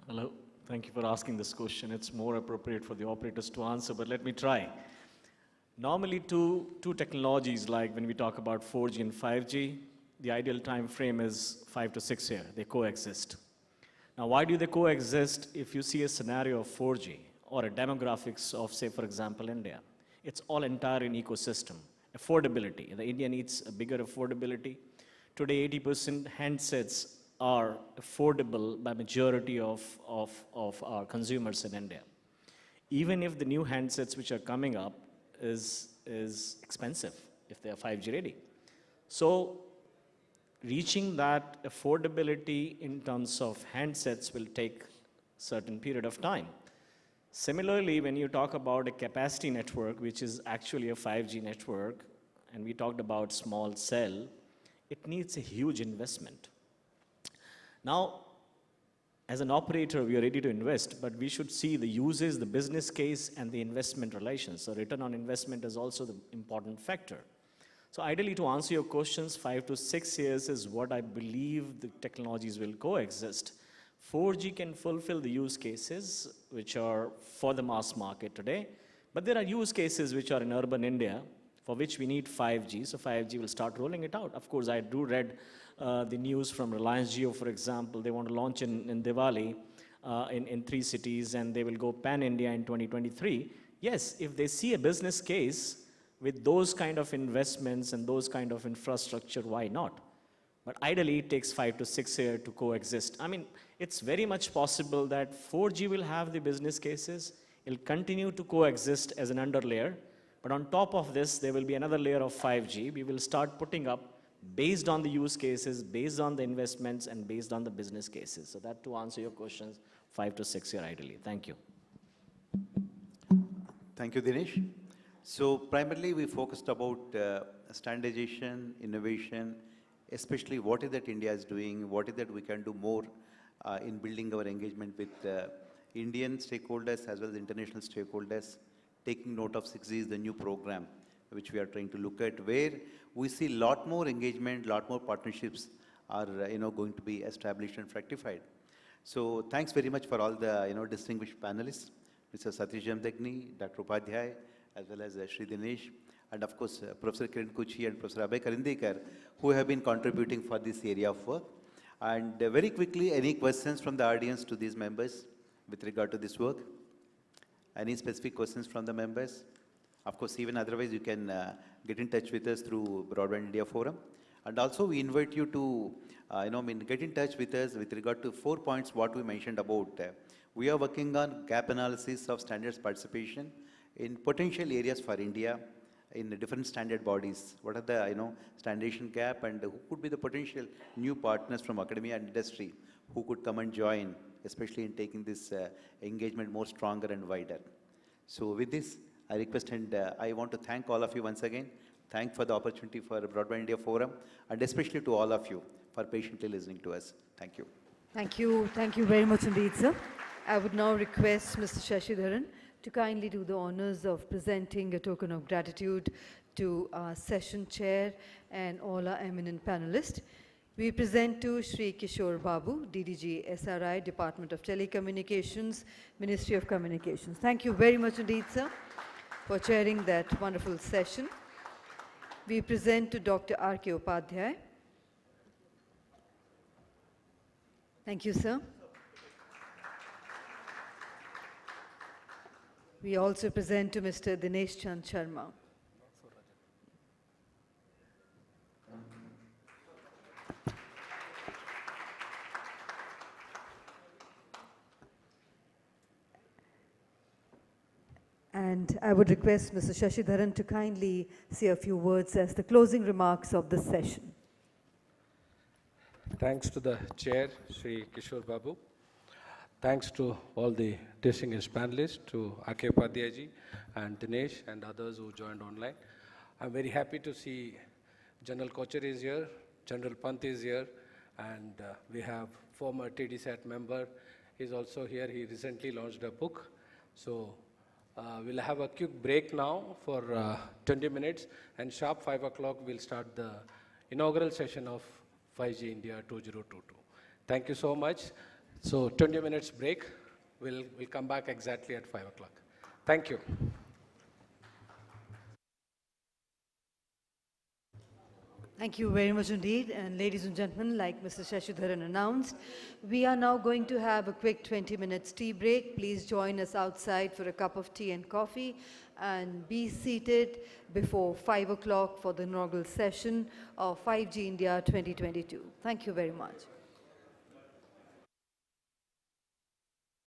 Hello. Thank you for asking this question. It's more appropriate for the operators to answer, but let me try. Normally, two technologies, like when we talk about 4G and 5G, the ideal time frame is 5 to 6 years. They coexist. Now, why do they coexist if you see a scenario of 4G or a demographics of, say, for example, India? It's all entire in ecosystem. Affordability. The India needs a bigger affordability. Today, 80% handsets are affordable by majority of our consumers in India. Even if the new handsets which are coming up is expensive if they are 5G ready. So reaching that affordability in terms of handsets will take certain period of time. Similarly, when you talk about a capacity network, which is actually a 5G network, and we talked about small cell, it needs a huge investment. Now, as an operator, we are ready to invest, but we should see the uses, the business case, and the investment relations. So return on investment is also the important factor. So ideally, to answer your questions, 5 to 6 years is what I believe the technologies will coexist. 4G can fulfill the use cases which are for the mass market today, but there are use cases which are in urban India for which we need 5G, so 5G will start rolling it out. Of course, I do read the news from Reliance Jio, for example. They want to launch in Diwali in 3 cities, and they will go pan-India in 2023. Yes, if they see a business case with those kind of investments and those kind of infrastructure, why not? But ideally, it takes 5 to 6 years to coexist. I mean, it's very much possible that 4G will have the business cases. It'll continue to coexist as an underlayer. But on top of this, there will be another layer of 5G. We will start putting up based on the use cases, based on the investments, and based on the business cases. So that to answer your questions, 5 to 6 years ideally. Thank you.
Thank you, Dinesh. So primarily, we focused about standardization, innovation, especially what is that India is doing, what is that we can do more in building our engagement with Indian stakeholders as well as international stakeholders, taking note of 6G is the new program which we are trying to look at, where we see a lot more engagement, lot more partnerships are going to be established and fructified. So thanks very much for all the distinguished panelists, Mr. Satish Jamdagni, Dr. Upadhyay, as well as Shri Dinesh, and of course Professor Kiran Kuchi and Professor Abhay Karindekar, who have been contributing for this area of work. And very quickly, any questions from the audience to these members with regard to this work? Any specific questions from the members? Of course, even otherwise, you can get in touch with us through Broadband India Forum. And also, we invite you to, get in touch with us with regard to 4 points what we mentioned about. We are working on gap analysis of standards participation in potential areas for India in the different standard bodies. What are the, standardization gap, and who could be the potential new partners from academia and industry who could come and join, especially in taking this engagement more stronger and wider. So with this, I request and I want to thank all of you once again. Thank for the opportunity for Broadband India Forum, and especially to all of you for patiently listening to us. Thank you.
Thank you. Thank you very much indeed, sir. I would now request Mr. Shashidharan to kindly do the honors of presenting a token of gratitude to our session chair and all our eminent panelists. We present to Shri Kishore Babu, DDG SRI, Department of Telecommunications, Ministry of Communications. Thank you very much indeed, sir, for chairing that wonderful session. We present to Dr. R.K. Upadhyay. Thank you, sir. We also present to Mr. Dinesh Chand Sharma. And I would request Mr. Shashidharan to kindly say a few words as the closing remarks of this session.
Thanks to the chair, Sri Kishore Babu. Thanks to all the distinguished panelists, to R.K. Upadhyay and Dinesh and others who joined online. I'm very happy to see General Kocher is here, General Pant is here, and we have former TDSAT member. He's also here. He recently launched a book. So we'll have a quick break now for 20 minutes, and sharp 5 o'clock we'll start the inaugural session of 5G India 2022. Thank you so much. So 20 minutes break. We'll come back exactly at 5 o'clock. Thank you.
Thank you very much indeed. And ladies and gentlemen, like Mr. Shashidharan announced, we are now going to have a quick 20 minutes tea break. Please join us outside for a cup of tea and coffee and be seated before 5 o'clock for the inaugural session of 5G India 2022. Thank you very much.